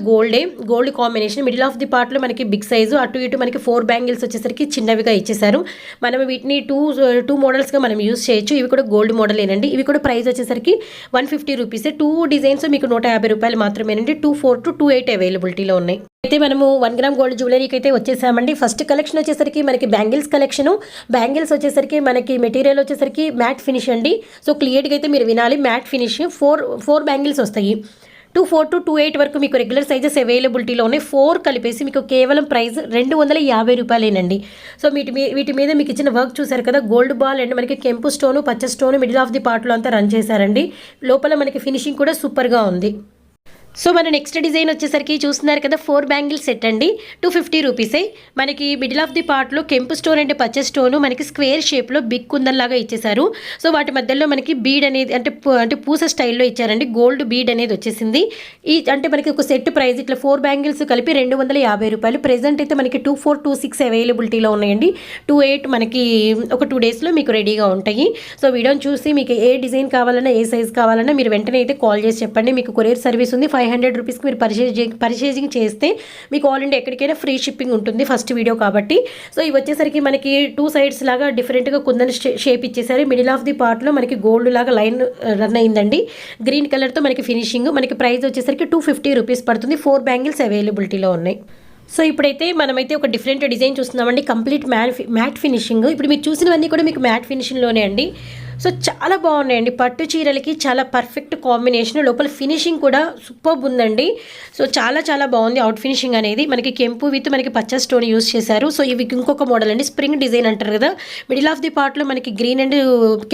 A: gold combination. Middle of the పార్ట్లో మనకి బిగ్ సైజు, అటు ఇటు మనకి 4 బ్యాంగిల్స్ వచ్చేసరికి చిన్నవిగా ఇచ్చేసారు. మనం వీటిని టూ మోడల్స్గా మనం యూజ్ చేయొచ్చు. ఇవి కూడా గోల్డ్ మోడలేనండి. ఇవి కూడా ప్రైస్ వచ్చేసరికి 150 రూపీస్. 2 డిజైన్స్ మీకు 150 రూపాయలు మాత్రమేనండి. 24 to 28 అవైలబిలిటీలో ఉన్నాయి. అయితే మనము 1 గ్రామ్ గోల్డ్ జ్యువెలరీకి అయితే వచ్చేసామండి. ఫస్ట్ కలెక్షన్ వచ్చేసరికి మనకి బ్యాంగిల్స్ కలెక్షను. బ్యాంగిల్స్ వచ్చేసరికి మనకి మెటీరియల్ వచ్చేసరికి మ్యాట్ ఫినిష్ అండి. సో క్లియర్గా అయితే మీరు వినాలి, మ్యాట్ ఫినిష్. 4 బ్యాంగిల్స్ వస్తాయి. 24 to 28 వరకు మీకు రెగ్యులర్ సైజెస్ అవైలబిలిటీలో ఉన్నాయి. 4 కలిపేసి మీకు కేవలం ప్రైస్ 250 రూపాయలేనండి. సో వీటి మీద మీకు ఇచ్చిన వర్క్ చూసారు కదా, గోల్డ్ బాల్ అండ్ మనకి కెంపు స్టోను, పచ్చ స్టోను మిడిల్ ఆఫ్ ది పార్ట్లో అంతా రన్ చేశారండి. లోపల మనకి ఫినిషింగ్ కూడా సూపర్గా ఉంది. సో మన నెక్స్ట్ డిజైన్ వచ్చేసరికి చూస్తున్నారు కదా, 4 బ్యాంగిల్ సెట్ అండి. 250 రూపీసే. మనకి మిడిల్ ఆఫ్ ది పార్ట్లో కెంపు స్టోన్ అంటే పచ్చ స్టోను మనకి స్క్వేర్ షేప్లో బిగ్ కుందన్ లాగా ఇచ్చేసారు. సో వాటి మధ్యలో మనకి బీడ్ అనేది అంటే పూస స్టైల్లో ఇచ్చారండి. గోల్డ్ బీడ్ అనేది వచ్చేసింది. అంటే మనకి ఒక సెట్ ప్రైస్ ఇట్లా 4 బ్యాంగిల్స్ కలిపి 250 రూపాయలు. ప్రెజెంట్ అయితే మనకి 24, 26 అవైలబిలిటీలో ఉన్నాయండి. 28 మనకి ఒక 2 డేస్లో మీకు రెడీగా ఉంటాయి. సో వీడియోని చూసి మీకు ఏ డిజైన్ కావాలన్నా, ఏ సైజ్ కావాలన్నా మీరు వెంటనే అయితే కాల్ చేసి చెప్పండి. మీకు కొరియర్ సర్వీస్ ఉంది. 500 రూపీస్కి మీరు పర్చేజింగ్ చేస్తే మీకు ఆల్ ఇండియా ఎక్కడికైనా ఫ్రీ షిప్పింగ్ ఉంటుంది, ఫస్ట్ వీడియో కాబట్టి. సో ఇవి వచ్చేసరికి మనకి 2 సైడ్స్ లాగా డిఫరెంట్గా కుందన్ షేప్ ఇచ్చేసారు. మిడిల్ ఆఫ్ ది పార్ట్లో మనకి గోల్డ్ లాగా లైన్ రన్ అయిందండి. గ్రీన్ కలర్తో మనకి ఫినిషింగ్. మనకి ప్రైస్ వచ్చేసరికి 250 రూపీస్ పడుతుంది. 4 బ్యాంగిల్స్ అవైలబిలిటీలో ఉన్నాయి. సో ఇప్పుడైతే మనమైతే ఒక డిఫరెంట్ డిజైన్ చూస్తున్నామండి, కంప్లీట్ మ్యాట్ ఫినిషింగ్. ఇప్పుడు మీరు చూసినవన్నీ కూడా మీకు మ్యాట్ ఫినిషింగ్లోనే అండి. సో చాలా బాగున్నాయండి. పట్టు చీరలకి చాలా పర్ఫెక్ట్ కాంబినేషన్. లోపల ఫినిషింగ్ కూడా సూపర్ ఉందండి. సో చాలా చాలా బాగుంది అవుట్ ఫినిషింగ్ అనేది. మనకి కెంపు విత్ మనకి పచ్చ స్టోన్ యూస్ చేశారు. సో ఇవి ఇంకొక మోడల్ అండి, స్ప్రింగ్ డిజైన్ అంటారు కదా. మిడిల్ ఆఫ్ ది పార్ట్లో మనకి గ్రీన్ అండ్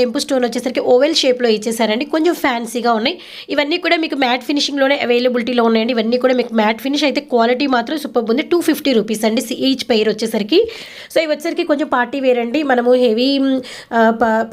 A: కెంపు స్టోన్ వచ్చేసరికి ఓవెల్ షేప్లో ఇచ్చేసారండి. కొంచెం ఫ్యాన్సీగా ఉన్నాయి. ఇవన్నీ కూడా మీకు మ్యాట్ ఫినిషింగ్లోనే అవైలబిలిటీలో ఉన్నాయండి. ఇవన్నీ కూడా మీకు మ్యాట్ ఫినిష్ అయితే క్వాలిటీ మాత్రం సూపర్ ఉంది. 250 రూపీస్ అండి ఈచ్ పెయిర్ వచ్చేసరికి. సో ఇవి వచ్చేసరికి కొంచెం పార్టీ వేర్ అండి. మనము హెవీ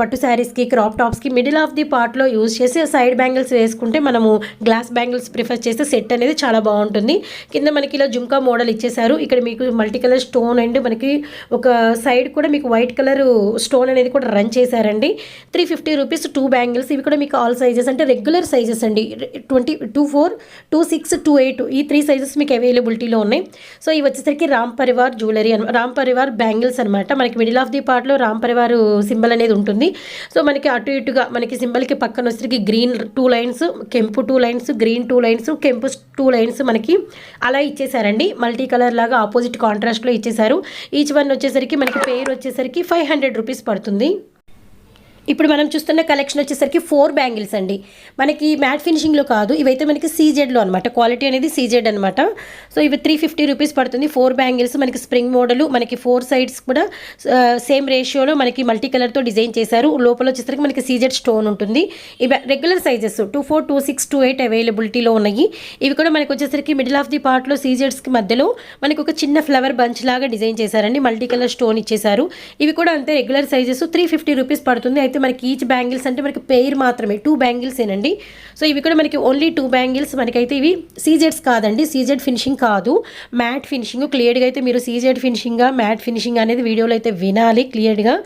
A: పట్టు శారీస్కి, క్రాప్ టాప్స్కి మిడిల్ ఆఫ్ ది పార్ట్లో యూజ్ చేసి సైడ్ బ్యాంగిల్స్ వేసుకుంటే మనము గ్లాస్ బ్యాంగిల్స్ ప్రిఫర్ చేస్తే సెట్ అనేది చాలా బాగుంటుంది. కింద మనకి ఇలా జుంకా మోడల్ ఇచ్చేసారు. ఇక్కడ మీకు మల్టీ కలర్ స్టోన్ అండ్ మనకి ఒక సైడ్ కూడా మీకు వైట్ కలర్ స్టోన్ అనేది కూడా రన్ చేశారండి. 350 రూపీస్ 2 బ్యాంగిల్స్. ఇవి కూడా మీకు ఆల్ సైజెస్ అంటే రెగ్యులర్ సైజెస్ అండి. 24, 26, 28 ఈ 3 సైజెస్ మీకు అవైలబిలిటీలో ఉన్నాయి. సో ఇవి వచ్చేసరికి రామ్ పరివార్ జ్యువెలరీ రామ్ పరివార్ బ్యాంగిల్స్ అనమాట. మనకి మిడిల్ ఆఫ్ ది పార్ట్లో రామ్ పరివార్ సింబల్ అనేది ఉంటుంది. సో మనకి అటు ఇటుగా మనకి సింబల్కి పక్కన వచ్చేసరికి గ్రీన్ 2 లైన్స్, కెంపు 2 లైన్స్, గ్రీన్ 2 లైన్స్, కెంపు 2 లైన్స్ మనకి అలా ఇచ్చేసారండి. మల్టీ కలర్ లాగా ఆపోజిట్ కాంట్రాస్ట్లో ఇచ్చేసారు. ఈచ్ వన్ వచ్చేసరికి మనకి పేరు వచ్చేసరికి 500 రూపీస్ పడుతుంది. ఇప్పుడు మనం చూస్తున్న కలెక్షన్ వచ్చేసరికి 4 బ్యాంగిల్స్ అండి. మనకి మ్యాట్ ఫినిషింగ్లో కాదు, ఇవైతే మనకి సీజెడ్లో అనమాట. క్వాలిటీ అనేది సీజెడ్ అనమాట. సో ఇవి 350 రూపీస్ పడుతుంది. 4 బ్యాంగిల్స్ మనకి స్ప్రింగ్ మోడల్, మనకి 4 సైడ్స్ కూడా సేమ్ రేషియోలో మనకి మల్టీ కలర్తో డిజైన్ చేశారు. లోపల వచ్చేసరికి మనకి సీజెడ్ స్టోన్ ఉంటుంది. ఇవి రెగ్యులర్ సైజెస్ 24, 26, 28 అవైలబిలిటీలో ఉన్నాయి. ఇవి కూడా మనకి వచ్చేసరికి మిడిల్ ఆఫ్ ది పార్ట్లో సీజెడ్స్కి మధ్యలో మనకి ఒక చిన్న ఫ్లవర్ బంచ్ లాగా డిజైన్ చేశారండి. మల్టీ కలర్ స్టోన్ ఇచ్చేసారు. ఇవి కూడా అంతే రెగ్యులర్ సైజెస్ 350 రూపీస్ పడుతుంది. అయితే మనకి ఈచ్ బ్యాంగిల్స్ అంటే మనకి పెయిర్ మాత్రమే 2 బ్యాంగిల్స్ ఏనండి. సో ఇవి కూడా మనకి ఓన్లీ 2 బ్యాంగిల్స్. మనకైతే ఇవి సీజెడ్స్ కాదండి, సీజెడ్ ఫినిషింగ్ కాదు, మ్యాట్ ఫినిషింగ్. క్లియర్గా అయితే మీరు సీజెడ్ ఫినిషింగ్గా మ్యాట్ ఫినిషింగ్ అనేది వీడియోలో అయితే వినాలి క్లియర్గా.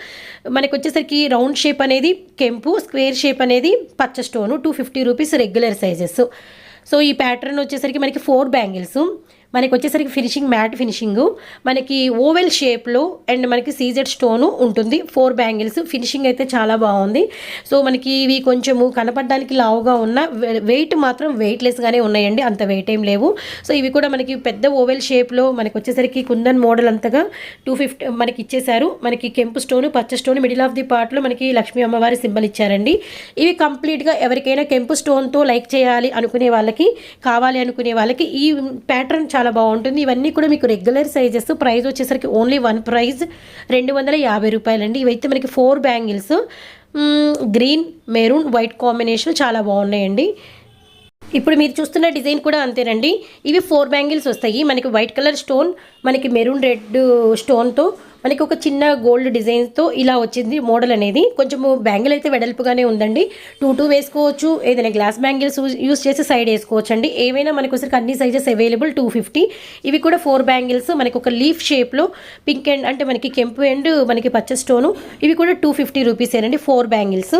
A: మనకి వచ్చేసరికి రౌండ్ షేప్ అనేది కెంపు, స్క్వేర్ షేప్ అనేది పచ్చ stone. 250 rupees regular sizes. So ఈ ప్యాటర్న్ వచ్చేసరికి మనకి 4 బ్యాంగిల్స్. మనకి వచ్చేసరికి ఫినిషింగ్ మ్యాట్ ఫినిషింగ్, మనకి ఓవెల్ షేప్లో అండ్ మనకి సీజెడ్ స్టోను ఉంటుంది. 4 బ్యాంగిల్స్. ఫినిషింగ్ అయితే చాలా బాగుంది. సో మనకి ఇవి కొంచెము కనపడడానికి లావుగా ఉన్న, వెయిట్ మాత్రం వెయిట్లెస్గానే ఉన్నాయండి, అంత వెయిట్ ఏం లేవు. సో ఇవి కూడా మనకి పెద్ద ఓవెల్ షేప్లో మనకి వచ్చేసరికి కుందన్ మోడల్ అంతగా 250 మనకి ఇచ్చేసారు. మనకి కెంపు స్టోను, పచ్చ స్టోన్, మిడిల్ ఆఫ్ ది పార్ట్లో మనకి లక్ష్మీ అమ్మవారి సింబల్ ఇచ్చారండి. ఇవి కంప్లీట్గా ఎవరికైనా కెంపు స్టోన్తో లైక్ చేయాలి అనుకునే వాళ్ళకి, కావాలి అనుకునే వాళ్ళకి ఈ ప్యాటర్న్ చాలా బాగుంటుంది. ఇవన్నీ కూడా మీకు రెగ్యులర్ సైజెస్. ప్రైస్ వచ్చేసరికి ఓన్లీ 1 ప్రైస్ 250 రూపాయలండి. ఇవైతే మనకి 4 bangles, green, maroon, white combination చాలా బాగున్నాయండి. ఇప్పుడు మీరు చూస్తున్న డిజైన్ కూడా అంతేనండి. ఇవి 4 బ్యాంగిల్స్ వస్తాయి. మనకి వైట్ కలర్ స్టోన్, మనకి మెరూన్ రెడ్ స్టోన్తో మనకి ఒక చిన్న గోల్డ్ డిజైన్తో ఇలా వచ్చింది మోడల్ అనేది. కొంచెము బ్యాంగిల్ అయితే వెడల్పుగానే ఉందండి. 2 వేసుకోవచ్చు, ఏదైనా గ్లాస్ బ్యాంగిల్స్ యూస్ చేసి సైడ్ వేసుకోవచ్చు అండి. ఏవైనా మనకు ఒకసారి అన్ని సైజెస్ అవైలబుల్ 250. ఇవి కూడా 4 బ్యాంగిల్స్ మనకి ఒక లీఫ్ షేప్లో పింక్ అండ్ అంటే మనకి కెంపు అండ్ మనకి పచ్చ స్టోను. ఇవి కూడా 250 రూపీసేనండి 4 బ్యాంగిల్స్.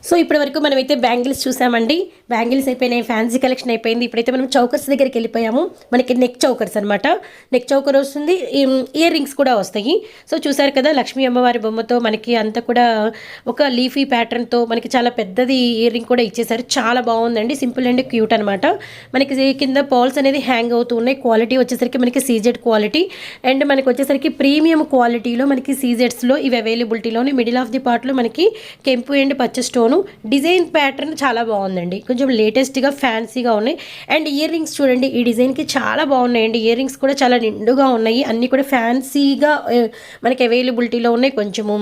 A: సో ఇప్పటి వరకు మనమైతే బ్యాంగిల్స్ చూసామండి. బ్యాంగిల్స్ అయిపోయినాయి, ఫ్యాన్సీ కలెక్షన్ అయిపోయింది. ఇప్పుడైతే మనం చౌకర్స్ దగ్గరికి వెళ్ళిపోయాము. మనకి నెక్ చౌకర్స్ అనమాట. నెక్ చౌకర్ వస్తుంది, ఇయర్ రింగ్స్ కూడా వస్తాయి. సో చూసారు కదా, లక్ష్మీ అమ్మవారి బొమ్మతో మనకి అంతా కూడా ఒక లీఫీ ప్యాటర్న్తో మనకి చాలా పెద్దది ఇయర్ రింగ్ కూడా ఇచ్చేసారు. చాలా బాగుందండి, సింపుల్ అండ్ క్యూట్ అనమాట. మనకి కింద పాల్స్ అనేది హ్యాంగ్ అవుతూ ఉన్నాయి. క్వాలిటీ వచ్చేసరికి మనకి సీజెడ్ క్వాలిటీ అండ్ మనకి వచ్చేసరికి ప్రీమియం క్వాలిటీలో మనకి సీజెడ్స్లో ఇవి అవైలబిలిటీలోని. మిడిల్ ఆఫ్ ది పార్ట్లో మనకి కెంపు అండ్ పచ్చ స్టోన్. డిజైన్ ప్యాటర్న్ చాలా బాగుందండి, కొంచెం లేటెస్ట్గా ఫ్యాన్సీగా ఉన్నాయి. అండ్ ఇయర్ రింగ్స్ చూడండి, ఈ డిజైన్కి చాలా బాగున్నాయండి. ఇయర్ రింగ్స్ కూడా చాలా నిండుగా ఉన్నాయి, అన్నీ కూడా ఫ్యాన్సీగా మనకి అవైలబిలిటీలో ఉన్నాయి. కొంచెము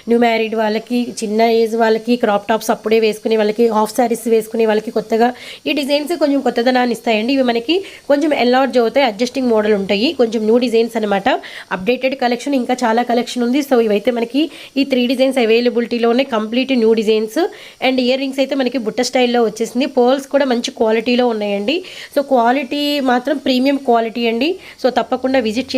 A: న్యూ మ్యారీడ్ వాళ్ళకి, చిన్న ఏజ్ వాళ్ళకి, క్రాప్ టాప్స్ అప్పుడే వేసుకునే వాళ్ళకి, హాఫ్ శారీస్ వేసుకునే వాళ్ళకి కొత్తగా ఈ డిజైన్స్ కొంచెం కొత్తదనాన్ని ఇస్తాయండి. ఇవి మనకి కొంచెం ఎన్లార్జ్ అవుతాయి, అడ్జస్టింగ్ మోడల్ ఉంటాయి, కొంచెం న్యూ డిజైన్స్ అనమాట. అప్డేటెడ్ కలెక్షన్ ఇంకా చాలా కలెక్షన్ ఉంది. సో ఇవైతే మనకి ఈ 3 డిజైన్స్ అవైలబిలిటీలో ఉన్నాయి, complete new designs. And ear rings అయితే మనకి బుట్ట స్టైల్లో వచ్చేసింది. పర్ల్స్ కూడా మంచి క్వాలిటీలో ఉన్నాయండి. సో క్వాలిటీ మాత్రం ప్రీమియం క్వాలిటీ అండి. సో తప్పకుండా విజిట్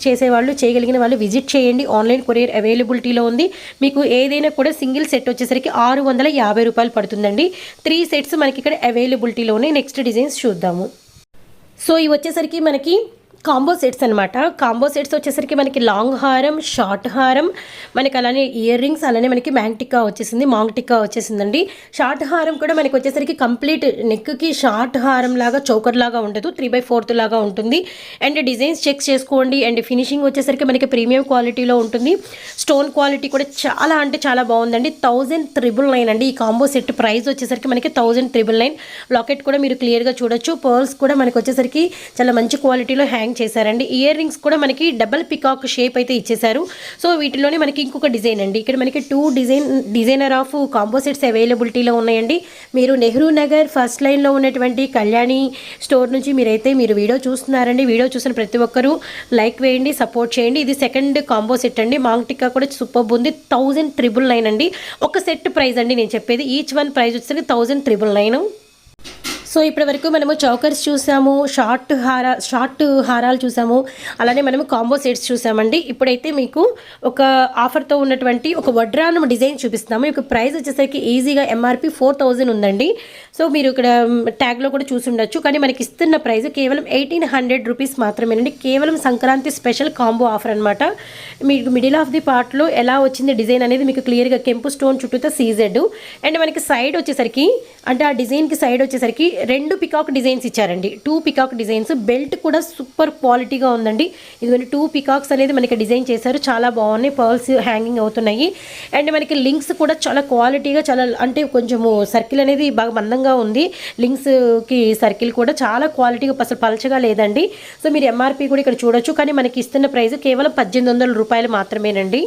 A: చేసేవాళ్ళు, చేయగలిగిన వాళ్ళు విజిట్ చేయండి. ఆన్లైన్ కొరియర్ అవైలబిలిటీలో ఉంది. మీకు ఏదైనా కూడా సింగిల్ సెట్ వచ్చేసరికి 650 రూపాయలు పడుతుందండి. 3 సెట్స్ మనకి ఇక్కడ అవైలబిలిటీలో ఉన్నాయి. నెక్స్ట్ డిజైన్స్ చూద్దాము. సో ఇవి వచ్చేసరికి మనకి కాంబో సెట్స్ అనమాట. కాంబో సెట్స్ వచ్చేసరికి మనకి లాంగ్ హారం, షార్ట్ హారం, మనకి అలానే ఇయర్ రింగ్స్, అలానే మనకి మ్యాంగ్ టిక్కా వచ్చేసింది, మాంగ్ టిక్కా వచ్చేసిందండి. షార్ట్ హారం కూడా మనకి వచ్చేసరికి కంప్లీట్ నెక్కి షార్ట్ హారం లాగా చౌకర్ లాగా ఉండదు, 3/4 లాగా ఉంటుంది. అండ్ డిజైన్స్ చెక్ చేసుకోండి. అండ్ ఫినిషింగ్ వచ్చేసరికి మనకి ప్రీమియం క్వాలిటీలో ఉంటుంది. స్టోన్ క్వాలిటీ కూడా చాలా అంటే చాలా బాగుందండి. 1399 అండి ఈ కాంబో సెట్ ప్రైస్ వచ్చేసరికి మనకి 1399. లాకెట్ కూడా మీరు క్లియర్గా చూడొచ్చు. పర్ల్స్ కూడా మనకి వచ్చేసరికి చాలా మంచి క్వాలిటీలో హ్యాంగ్ చేశారండి. ఇయర్ రింగ్స్ కూడా మనకి డబల్ పికాక్ షేప్ అయితే ఇచ్చేసారు. సో వీటిలోనే మనకి ఇంకొక డిజైన్ అండి. ఇక్కడ మనకి 2 డిజైనర్ ఆఫ్ కాంబో సెట్స్ అవైలబిలిటీలో ఉన్నాయండి. మీరు నెహ్రూ నగర్ ఫస్ట్ లైన్లో ఉన్నటువంటి కళ్యాణి స్టోర్ నుంచి మీరు వీడియో చూస్తున్నారండి. వీడియో చూసిన ప్రతి ఒక్కరూ లైక్ వేయండి, సపోర్ట్ చేయండి. ఇది సెకండ్ కాంబో సెట్ అండి. మాంగ్ టిక్కా కూడా సూపర్ ఉంది. 1399 అండి ఒక సెట్ ప్రైస్ అండి నేను చెప్పేది. ఈచ్ వన్ ప్రైస్ వచ్చేసరికి 1399. సో ఇప్పటి వరకు మనము చౌకర్స్ చూసాము, షార్ట్ హారాలు చూసాము, అలానే మనము కాంబో సెట్స్ చూసామండి. ఇప్పుడైతే మీకు ఒక ఆఫర్తో ఉన్నటువంటి ఒక వడ్రానం డిజైన్ చూపిస్తున్నాము. ఇక ప్రైస్ వచ్చేసరికి ఈజీగా MRP 4000 ఉందండి. సో మీరు ఇక్కడ ట్యాగ్లో కూడా చూసి ఉండొచ్చు. కానీ మనకి ఇస్తున్న ప్రైస్ కేవలం 1800 రూపీస్ మాత్రమేనండి. కేవలం సంక్రాంతి స్పెషల్ కాంబో ఆఫర్ అనమాట. మీకు మిడిల్ ఆఫ్ ది పార్ట్లో ఎలా వచ్చింది డిజైన్ అనేది మీకు క్లియర్గా కెంపు స్టోన్ చుట్టూతో సీజెడ్ అండ్ మనకి సైడ్ వచ్చేసరికి అంటే ఆ డిజైన్కి సైడ్ వచ్చేసరికి 2 పికాక్ డిజైన్స్ ఇచ్చారండి. 2 పికాక్ డిజైన్స్. బెల్ట్ కూడా సూపర్ క్వాలిటీగా ఉందండి. ఇదిగోండి 2 పికాక్స్ అనేది మనకి డిజైన్ చేశారు. చాలా బాగున్నాయి. పర్ల్స్ హ్యాంగింగ్ అవుతున్నాయి అండ్ మనకి లింక్స్ కూడా చాలా క్వాలిటీగా చాలా అంటే కొంచెము సర్కిల్ అనేది బాగా మందంగా ఉంది. లింక్స్కి సర్కిల్ కూడా చాలా క్వాలిటీగా అసలు పలచగా లేదండి. సో మీరు ఎంఆర్పి కూడా ఇక్కడ చూడొచ్చు. కానీ మనకి ఇస్తున్న ప్రైస్ కేవలం 1800 రూపాయలు మాత్రమేనండి.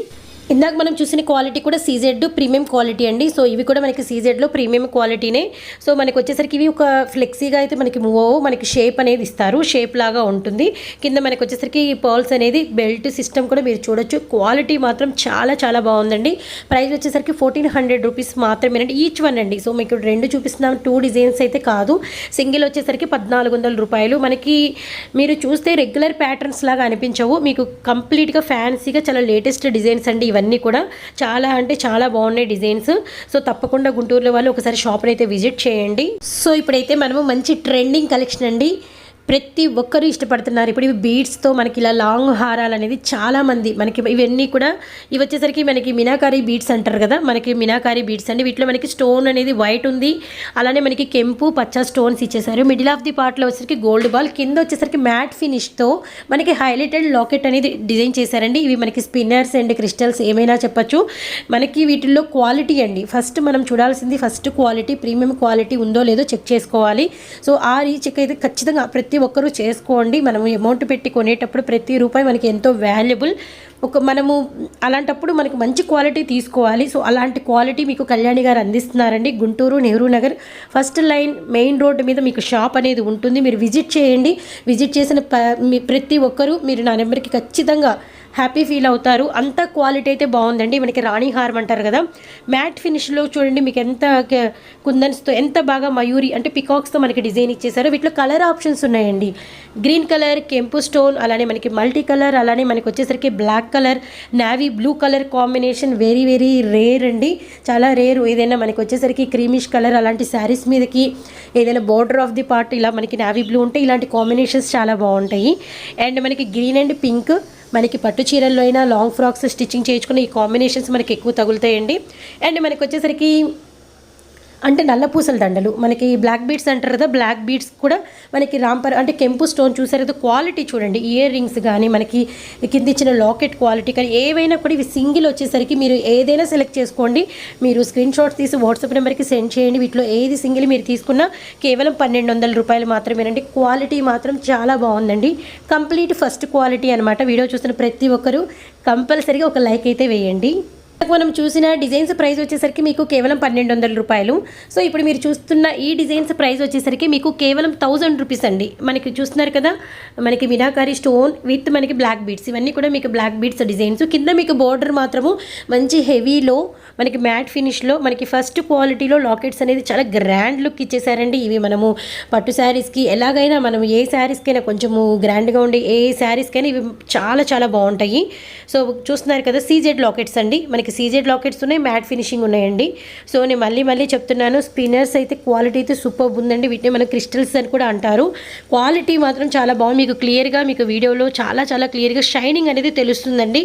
A: ఇందాక మనం చూసిన క్వాలిటీ కూడా సీజెడ్ ప్రీమియం క్వాలిటీ అండి. సో ఇవి కూడా మనకి సీజెడ్లో ప్రీమియం క్వాలిటీనే. సో మనకి వచ్చేసరికి ఇవి ఒక ఫ్లెక్సీగా అయితే మనకి మూవ్ అవ్వవు. మనకి షేప్ అనేది ఇస్తారు. షేప్ లాగా ఉంటుంది. కింద మనకి వచ్చేసరికి పర్ల్స్ అనేది బెల్ట్ సిస్టమ్ కూడా మీరు చూడొచ్చు. క్వాలిటీ మాత్రం చాలా చాలా బాగుందండి. ప్రైస్ వచ్చేసరికి 1400 రూపీస్ మాత్రమేనండి ఈచ్ వన్ అండి. సో మీకు 2 చూపిస్తున్నాం. 2 డిజైన్స్ అయితే కాదు. సింగిల్ వచ్చేసరికి 1400 రూపాయలు. మనకి మీరు చూస్తే రెగ్యులర్ ప్యాటర్న్స్ లాగా అనిపించవు. మీకు కంప్లీట్గా ఫ్యాన్సీగా చాలా లేటెస్ట్ డిజైన్స్ అండి. ఇవన్నీ కూడా చాలా అంటే చాలా బాగున్నాయి డిజైన్స్. సో తప్పకుండా గుంటూరులో వాళ్ళు ఒకసారి షాప్ని అయితే విజిట్ చేయండి. సో ఇప్పుడైతే మనము మంచి ట్రెండింగ్ కలెక్షన్ అండి. ప్రతి ఒక్కరూ ఇష్టపడుతున్నారు. ఇప్పుడు ఇవి బీడ్స్తో మనకి ఇలా లాంగ్ హారాలు అనేది చాలామంది మనకి ఇవన్నీ కూడా ఇవి వచ్చేసరికి మనకి మీనాకారి బీడ్స్ అంటారు కదా. మనకి మీనాకారి బీడ్స్ అండి. వీటిలో మనకి స్టోన్ అనేది వైట్ ఉంది. అలానే మనకి కెంపు పచ్చ స్టోన్స్ ఇచ్చేసారు. మిడిల్ ఆఫ్ ది పార్ట్లో వచ్చేసరికి గోల్డ్ బాల్, కింద వచ్చేసరికి మ్యాట్ ఫినిష్తో మనకి హైలైటెడ్ లాకెట్ అనేది డిజైన్ చేశారండి. ఇవి మనకి స్పిన్నర్స్ అండ్ క్రిస్టల్స్ ఏమైనా చెప్పచ్చు. మనకి వీటిల్లో క్వాలిటీ అండి. ఫస్ట్ మనం చూడాల్సింది ఫస్ట్ క్వాలిటీ, ప్రీమియం క్వాలిటీ ఉందో లేదో చెక్ చేసుకోవాలి. సో ఆ రీచెక్ అయితే ఖచ్చితంగా ప్రతి ఒక్కరూ చేసుకోండి. మనము అమౌంట్ పెట్టి కొనేటప్పుడు ప్రతి రూపాయి మనకి ఎంతో వాల్యుబుల్. మనము అలాంటప్పుడు మనకు మంచి క్వాలిటీ తీసుకోవాలి. సో అలాంటి క్వాలిటీ మీకు కళ్యాణి గారు అందిస్తున్నారండి. Guntur Nehru Nagar first line main road మీద మీకు షాప్ అనేది ఉంటుంది. మీరు విజిట్ చేయండి. విజిట్ చేసిన ప్రతి ఒక్కరూ మీరు నా నెంబర్కి ఖచ్చితంగా హ్యాపీ ఫీల్ అవుతారు. అంత క్వాలిటీ అయితే బాగుందండి. మనకి రాణి హారం అంటారు కదా, మ్యాట్ ఫినిష్లో చూడండి మీకు ఎంత కుందన్స్తో ఎంత బాగా మయూరి అంటే పికాక్స్తో మనకి డిజైన్ ఇచ్చేసారు. వీటిలో కలర్ ఆప్షన్స్ ఉన్నాయండి. గ్రీన్ కలర్, కెంపు స్టోన్, అలానే మనకి మల్టీ కలర్, అలానే మనకి వచ్చేసరికి black colour, navy blue colour combination very very rare అండి. చాలా రేర్. ఏదైనా మనకి వచ్చేసరికి క్రీమిష్ కలర్ అలాంటి శారీస్ మీదకి ఏదైనా బోర్డర్ ఆఫ్ ది పార్ట్ ఇలా మనకి నావీ బ్లూ ఉంటే ఇలాంటి కాంబినేషన్స్ చాలా బాగుంటాయి. అండ్ మనకి గ్రీన్ అండ్ పింక్ మనకి పట్టు చీరల్లో అయినా లాంగ్ ఫ్రాక్స్ స్టిచ్చింగ్ చేయించుకుని ఈ కాంబినేషన్స్ మనకి ఎక్కువ తగులుతాయండి. అండ్ మనకి వచ్చేసరికి అంటే నల్ల పూసల దండలు మనకి బ్లాక్ బీడ్స్ అంటారు కదా, బ్లాక్ బీడ్స్ కూడా మనకి రాంపర్ అంటే కెంపు స్టోన్ చూసారు కదా. క్వాలిటీ చూడండి. ఇయర్ రింగ్స్ కానీ మనకి కింద ఇచ్చిన లాకెట్ క్వాలిటీ కానీ ఏవైనా కూడా ఇవి సింగిల్ వచ్చేసరికి మీరు ఏదైనా సెలెక్ట్ చేసుకోండి. మీరు స్క్రీన్ షాట్స్ తీసి వాట్సాప్ నెంబర్కి సెండ్ చేయండి. వీటిలో ఏది సింగిల్ మీరు తీసుకున్నా కేవలం 1200 రూపాయలు మాత్రమేనండి. క్వాలిటీ మాత్రం చాలా బాగుందండి. కంప్లీట్ ఫస్ట్ క్వాలిటీ అనమాట. వీడియో చూస్తున్న ప్రతి ఒక్కరూ కంపల్సరీగా ఒక లైక్ అయితే వేయండి. మనం చూసిన డిజైన్స్ ప్రైస్ వచ్చేసరికి మీకు కేవలం 1200 రూపాయలు. సో ఇప్పుడు మీరు చూస్తున్న ఈ డిజైన్స్ ప్రైస్ వచ్చేసరికి మీకు కేవలం 1000 రూపీస్ అండి. మనకి చూస్తున్నారు కదా మనకి మీనాకారి స్టోన్ విత్ మనకి బ్లాక్ బీడ్స్, ఇవన్నీ కూడా మీకు బ్లాక్ బీడ్స్ డిజైన్స్. కింద మీకు బోర్డర్ మాత్రము మంచి హెవీలో మనకి మ్యాట్ ఫినిష్లో మనకి ఫస్ట్ క్వాలిటీలో లాకెట్స్ అనేది చాలా గ్రాండ్ లుక్ ఇచ్చేసారండి. ఇవి మనము పట్టు శారీస్కి ఎలాగైనా మనం ఏ శారీస్కైనా కొంచెము గ్రాండ్గా ఉండే ఏ శారీస్కైనా ఇవి చాలా చాలా బాగుంటాయి. సో చూస్తున్నారు కదా సీజెడ్ లాకెట్స్ అండి. మనకి సీజెడ్ లాకెట్స్ ఉన్నాయి, మ్యాట్ ఫినిషింగ్ ఉన్నాయండి. సో నేను మళ్ళీ చెప్తున్నాను, స్పిన్నర్స్ అయితే క్వాలిటీ అయితే సూపర్ ఉందండి. వీటిని మన క్రిస్టల్స్ అని కూడా అంటారు. క్వాలిటీ మాత్రం చాలా బాగుంది. మీకు క్లియర్గా మీకు వీడియోలో చాలా చాలా క్లియర్గా షైనింగ్ అనేది తెలుస్తుందండి.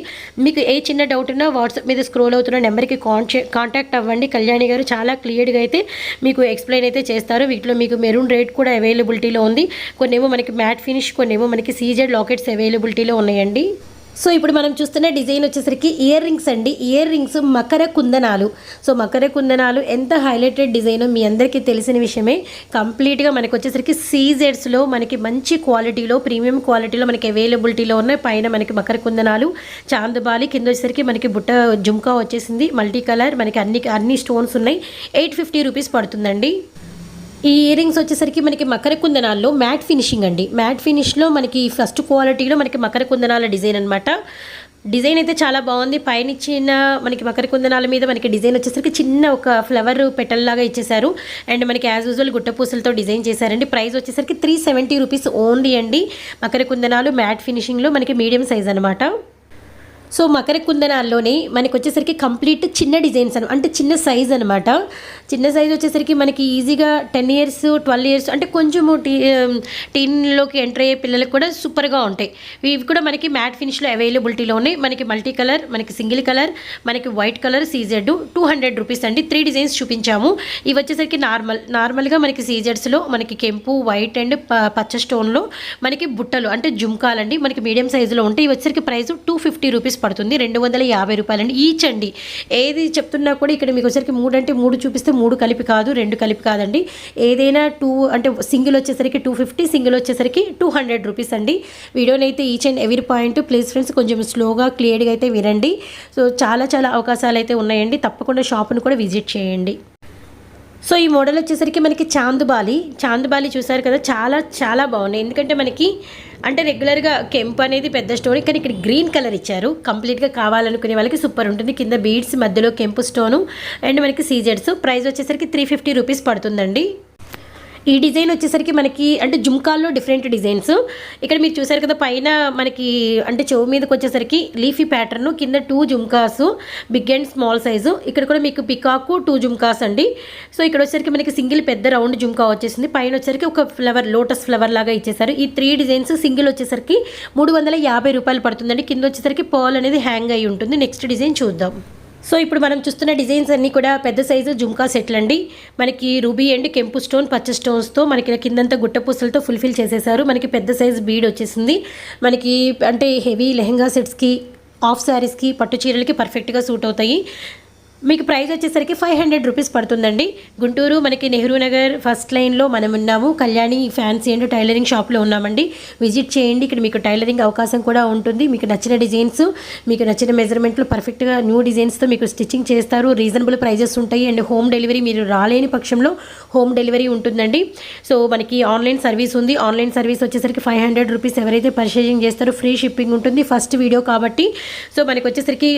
A: మీకు ఏ చిన్న డౌట్ ఉన్నా వాట్సాప్ మీద స్క్రోల్ అవుతున్న నెంబర్కి కాంటాక్ట్ అవ్వండి. కళ్యాణి గారు చాలా క్లియర్గా అయితే మీకు ఎక్స్ప్లెయిన్ అయితే చేస్తారు. వీటిలో మీకు మెరూన్ రేట్ కూడా అవైలబిలిటీలో ఉంది. కొన్నేమో మనకి మ్యాట్ ఫినిష్, కొన్నేమో మనకి సీజెడ్ లాకెట్స్ అవైలబిలిటీలో ఉన్నాయండి. సో ఇప్పుడు మనం చూస్తున్న డిజైన్ వచ్చేసరికి ఇయర్ రింగ్స్ అండి. Ear rings Makar కుందనాలు. So Makar కుందనాలు ఎంత హైలైటెడ్ డిజైనో మీ అందరికీ తెలిసిన విషయమే. కంప్లీట్గా మనకి వచ్చేసరికి సీజెడ్స్లో మనకి మంచి క్వాలిటీలో ప్రీమియం క్వాలిటీలో మనకి అవైలబిలిటీలో ఉన్నాయి. పైన మనకి మకర కుందనాలు, చాందుబాలి, కింద వచ్చేసరికి మనకి బుట్ట జుమ్కా వచ్చేసింది, మల్టీ కలర్, మనకి అన్ని స్టోన్స్ ఉన్నాయి. 850 రూపీస్ పడుతుందండి. ఈ ఇయర్ రింగ్స్ వచ్చేసరికి మనకి మకర కుందనాల్లో మ్యాట్ ఫినిషింగ్ అండి. మ్యాట్ ఫినిష్లో మనకి ఫస్ట్ క్వాలిటీలో మనకి మకర కుందనాల డిజైన్ అనమాట. డిజైన్ అయితే చాలా బాగుంది. పైన ఇచ్చిన మనకి మకర కుందనాల మీద మనకి డిజైన్ వచ్చేసరికి చిన్న ఒక ఫ్లవర్ పెటల్ లాగా ఇచ్చేసారు. అండ్ మనకి యాజ్ యూజువల్ గుట్టపూసలతో డిజైన్ చేశారండి. ప్రైస్ వచ్చేసరికి 370 రూపీస్ ఓన్లీ అండి. మకర కుందనాలు మ్యాట్ ఫినిషింగ్లో మనకి మీడియం సైజ్ అనమాట. సో మకర కుందనాల్లోనే మనకి వచ్చేసరికి కంప్లీట్ చిన్న డిజైన్స్ అంటే చిన్న సైజ్ అనమాట. చిన్న సైజ్ వచ్చేసరికి మనకి ఈజీగా 10 ఇయర్స్ 12 ఇయర్స్ అంటే కొంచెము టీన్లోకి ఎంటర్ అయ్యే పిల్లలకు కూడా సూపర్గా ఉంటాయి. ఇవి కూడా మనకి మ్యాట్ ఫినిష్లో అవైలబిలిటీలో ఉన్నాయి. మనకి మల్టీ కలర్, మనకి సింగిల్ కలర్, మనకి వైట్ కలర్, సీజెడ్ 200 రూపీస్ అండి. 3 డిజైన్స్ చూపించాము. ఇవి వచ్చేసరికి నార్మల్గా మనకి సీజెడ్స్లో మనకి కెంపు, వైట్ అండ్ పచ్చ స్టోన్లో మనకి బుట్టలు అంటే జుమ్కాలండి మనకి మీడియం సైజులో ఉంటాయి. ఇవి వచ్చేసరికి ప్రైస్ 250 రూపీస్ పడుతుంది. 250 రూపాయలండి ఈచ్ అండి. ఏది చెప్తున్నా కూడా ఇక్కడ మీకు వచ్చేసరికి 3 అంటే 3 చూపిస్తే 3 కలిపి కాదు, 2 కలిపి కాదండి. ఏదైనా 2 అంటే సింగిల్ వచ్చేసరికి 250, సింగిల్ వచ్చేసరికి 200 రూపీస్ అండి. వీడియోని అయితే each and every point please friends కొంచెం స్లోగా క్లియర్గా అయితే వినండి. సో చాలా అవకాశాలు అయితే ఉన్నాయండి. తప్పకుండా షాప్ను కూడా విజిట్ చేయండి. సో ఈ మోడల్ వచ్చేసరికి మనకి చాందుబాలి చూసారు కదా, చాలా బాగున్నాయి. ఎందుకంటే మనకి అంటే రెగ్యులర్గా కెంపు అనేది పెద్ద స్టోన్, కానీ ఇక్కడ గ్రీన్ కలర్ ఇచ్చారు. కంప్లీట్గా కావాలనుకునే వాళ్ళకి సూపర్ ఉంటుంది. కింద బీడ్స్, మధ్యలో కెంపు స్టోను అండ్ మనకి సీజెడ్స్. ప్రైస్ వచ్చేసరికి 350 రూపీస్ పడుతుందండి. ఈ డిజైన్ వచ్చేసరికి మనకి అంటే జుమ్కాల్లో డిఫరెంట్ డిజైన్స్. ఇక్కడ మీరు చూసారు కదా, పైన మనకి అంటే చెవు మీదకి వచ్చేసరికి లీఫీ ప్యాటర్న్, కింద 2 jhumkas big and small size. ఇక్కడ కూడా మీకు పికాకు 2 జుమ్కాస్ అండి. సో ఇక్కడ వచ్చేసరికి మనకి సింగిల్ పెద్ద రౌండ్ జుమ్కా వచ్చేసింది. పైన వచ్చేసరికి ఒక ఫ్లవర్, లోటస్ ఫ్లవర్ లాగా ఇచ్చేసారు. ఈ 3 డిజైన్స్ సింగిల్ వచ్చేసరికి 350 రూపాయలు పడుతుందండి. కింద వచ్చేసరికి పర్ల్ అనేది హ్యాంగ్ అయి ఉంటుంది. నెక్స్ట్ డిజైన్ చూద్దాం. సో ఇప్పుడు మనం చూస్తున్న డిజైన్స్ అన్నీ కూడా పెద్ద సైజు జుమ్కా సెట్లు అండి. మనకి రూబీ అండ్ కెంపు స్టోన్, పచ్చ స్టోన్స్తో మనకి కిందంతా గుట్ట పూసలతో ఫుల్ఫిల్ చేసేసారు. మనకి పెద్ద సైజు బీడ్ వచ్చేసింది. మనకి అంటే హెవీ లెహంగా సెట్స్కి, ఆఫ్ శారీస్కి, పట్టు చీరలకి పర్ఫెక్ట్గా సూట్ అవుతాయి. మీకు ప్రైస్ వచ్చేసరికి 500 రూపీస్ పడుతుందండి. గుంటూరు మనకి నెహ్రూ నగర్ ఫస్ట్ లైన్లో మనం ఉన్నాము. కళ్యాణి ఫ్యాన్సీ అండ్ టైలరింగ్ షాప్లో ఉన్నామండి. విజిట్ చేయండి. ఇక్కడ మీకు టైలరింగ్ అవకాశం కూడా ఉంటుంది. మీకు నచ్చిన డిజైన్స్, మీకు నచ్చిన మెజర్మెంట్లు పర్ఫెక్ట్గా న్యూ డిజైన్స్తో మీకు స్టిచ్చింగ్ చేస్తారు. రీజనబుల్ ప్రైజెస్ ఉంటాయి అండ్ హోమ్ డెలివరీ మీరు రాలేని పక్షంలో హోమ్ డెలివరీ ఉంటుందండి. సో మనకి ఆన్లైన్ సర్వీస్ ఉంది. ఆన్లైన్ సర్వీస్ వచ్చేసరికి 500 రూపీస్. ఎవరైతే పర్చేజింగ్ చేస్తారో ఫ్రీ షిప్పింగ్ ఉంటుంది. ఫస్ట్ వీడియో కాబట్టి. సో మనకి వచ్చేసరికి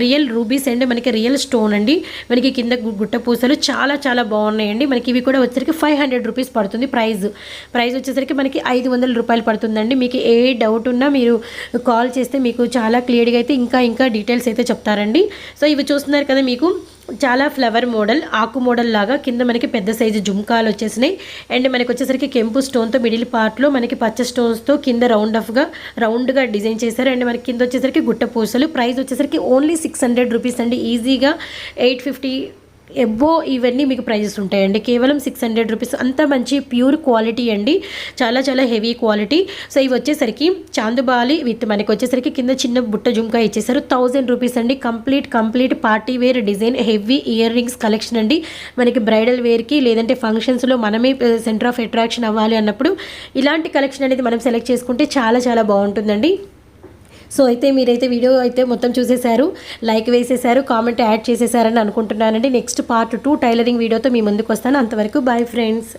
A: రియల్ రూబీస్ అండ్ మనకి రియల్ స్టోన్ అండి. మనకి కింద గుట్ట పూసలు చాలా బాగున్నాయండి. మనకి ఇవి కూడా వచ్చేసరికి 500 రూపీస్ పడుతుంది. ప్రైస్ వచ్చేసరికి మనకి 500 రూపాయలు పడుతుందండి. మీకు ఏ డౌట్ ఉన్నా మీరు కాల్ చేస్తే మీకు చాలా క్లియర్గా అయితే ఇంకా డీటెయిల్స్ అయితే చెప్తారండి. సో ఇవి చూస్తున్నారు కదా, మీకు చాలా ఫ్లవర్ మోడల్, ఆకు మోడల్ లాగా కింద మనకి పెద్ద సైజు జుమ్కాలు వచ్చేసినాయి. అండ్ మనకి వచ్చేసరికి కెంపు స్టోన్తో మిడిల్ పార్ట్లో మనకి పచ్చ స్టోన్స్తో కింద రౌండ్గా డిజైన్ చేశారు. అండ్ మనకి కింద వచ్చేసరికి గుట్ట పూసలు. ప్రైస్ వచ్చేసరికి ఓన్లీ 600 రూపీస్ అండి. ఈజీగా 850 ఎబ్బో ఇవన్నీ మీకు ప్రైజెస్ ఉంటాయండి. కేవలం 600 రూపీస్. అంత మంచి ప్యూర్ క్వాలిటీ అండి. చాలా హెవీ క్వాలిటీ. సో ఇవి వచ్చేసరికి చాందుబాలి విత్ మనకి వచ్చేసరికి కింద చిన్న బుట్ట జుమ్కా ఇచ్చేసారు. 1000 రూపీస్ అండి. Complete party wear design, heavy ear rings collection అండి. మనకి బ్రైడల్ వేర్కి లేదంటే ఫంక్షన్స్లో మనమే సెంటర్ ఆఫ్ అట్రాక్షన్ అవ్వాలి అన్నప్పుడు ఇలాంటి కలెక్షన్ అనేది మనం సెలెక్ట్ చేసుకుంటే చాలా బాగుంటుందండి. సో అయితే మీరైతే వీడియో అయితే మొత్తం చూసేశారు, లైక్ వేసేసారు, కామెంట్ యాడ్ చేసేసారని అనుకుంటున్నానండి. నెక్స్ట్ పార్ట్ 2 టైలరింగ్ వీడియోతో మీ ముందుకు వస్తాను. అంతవరకు బాయ్ ఫ్రెండ్స్.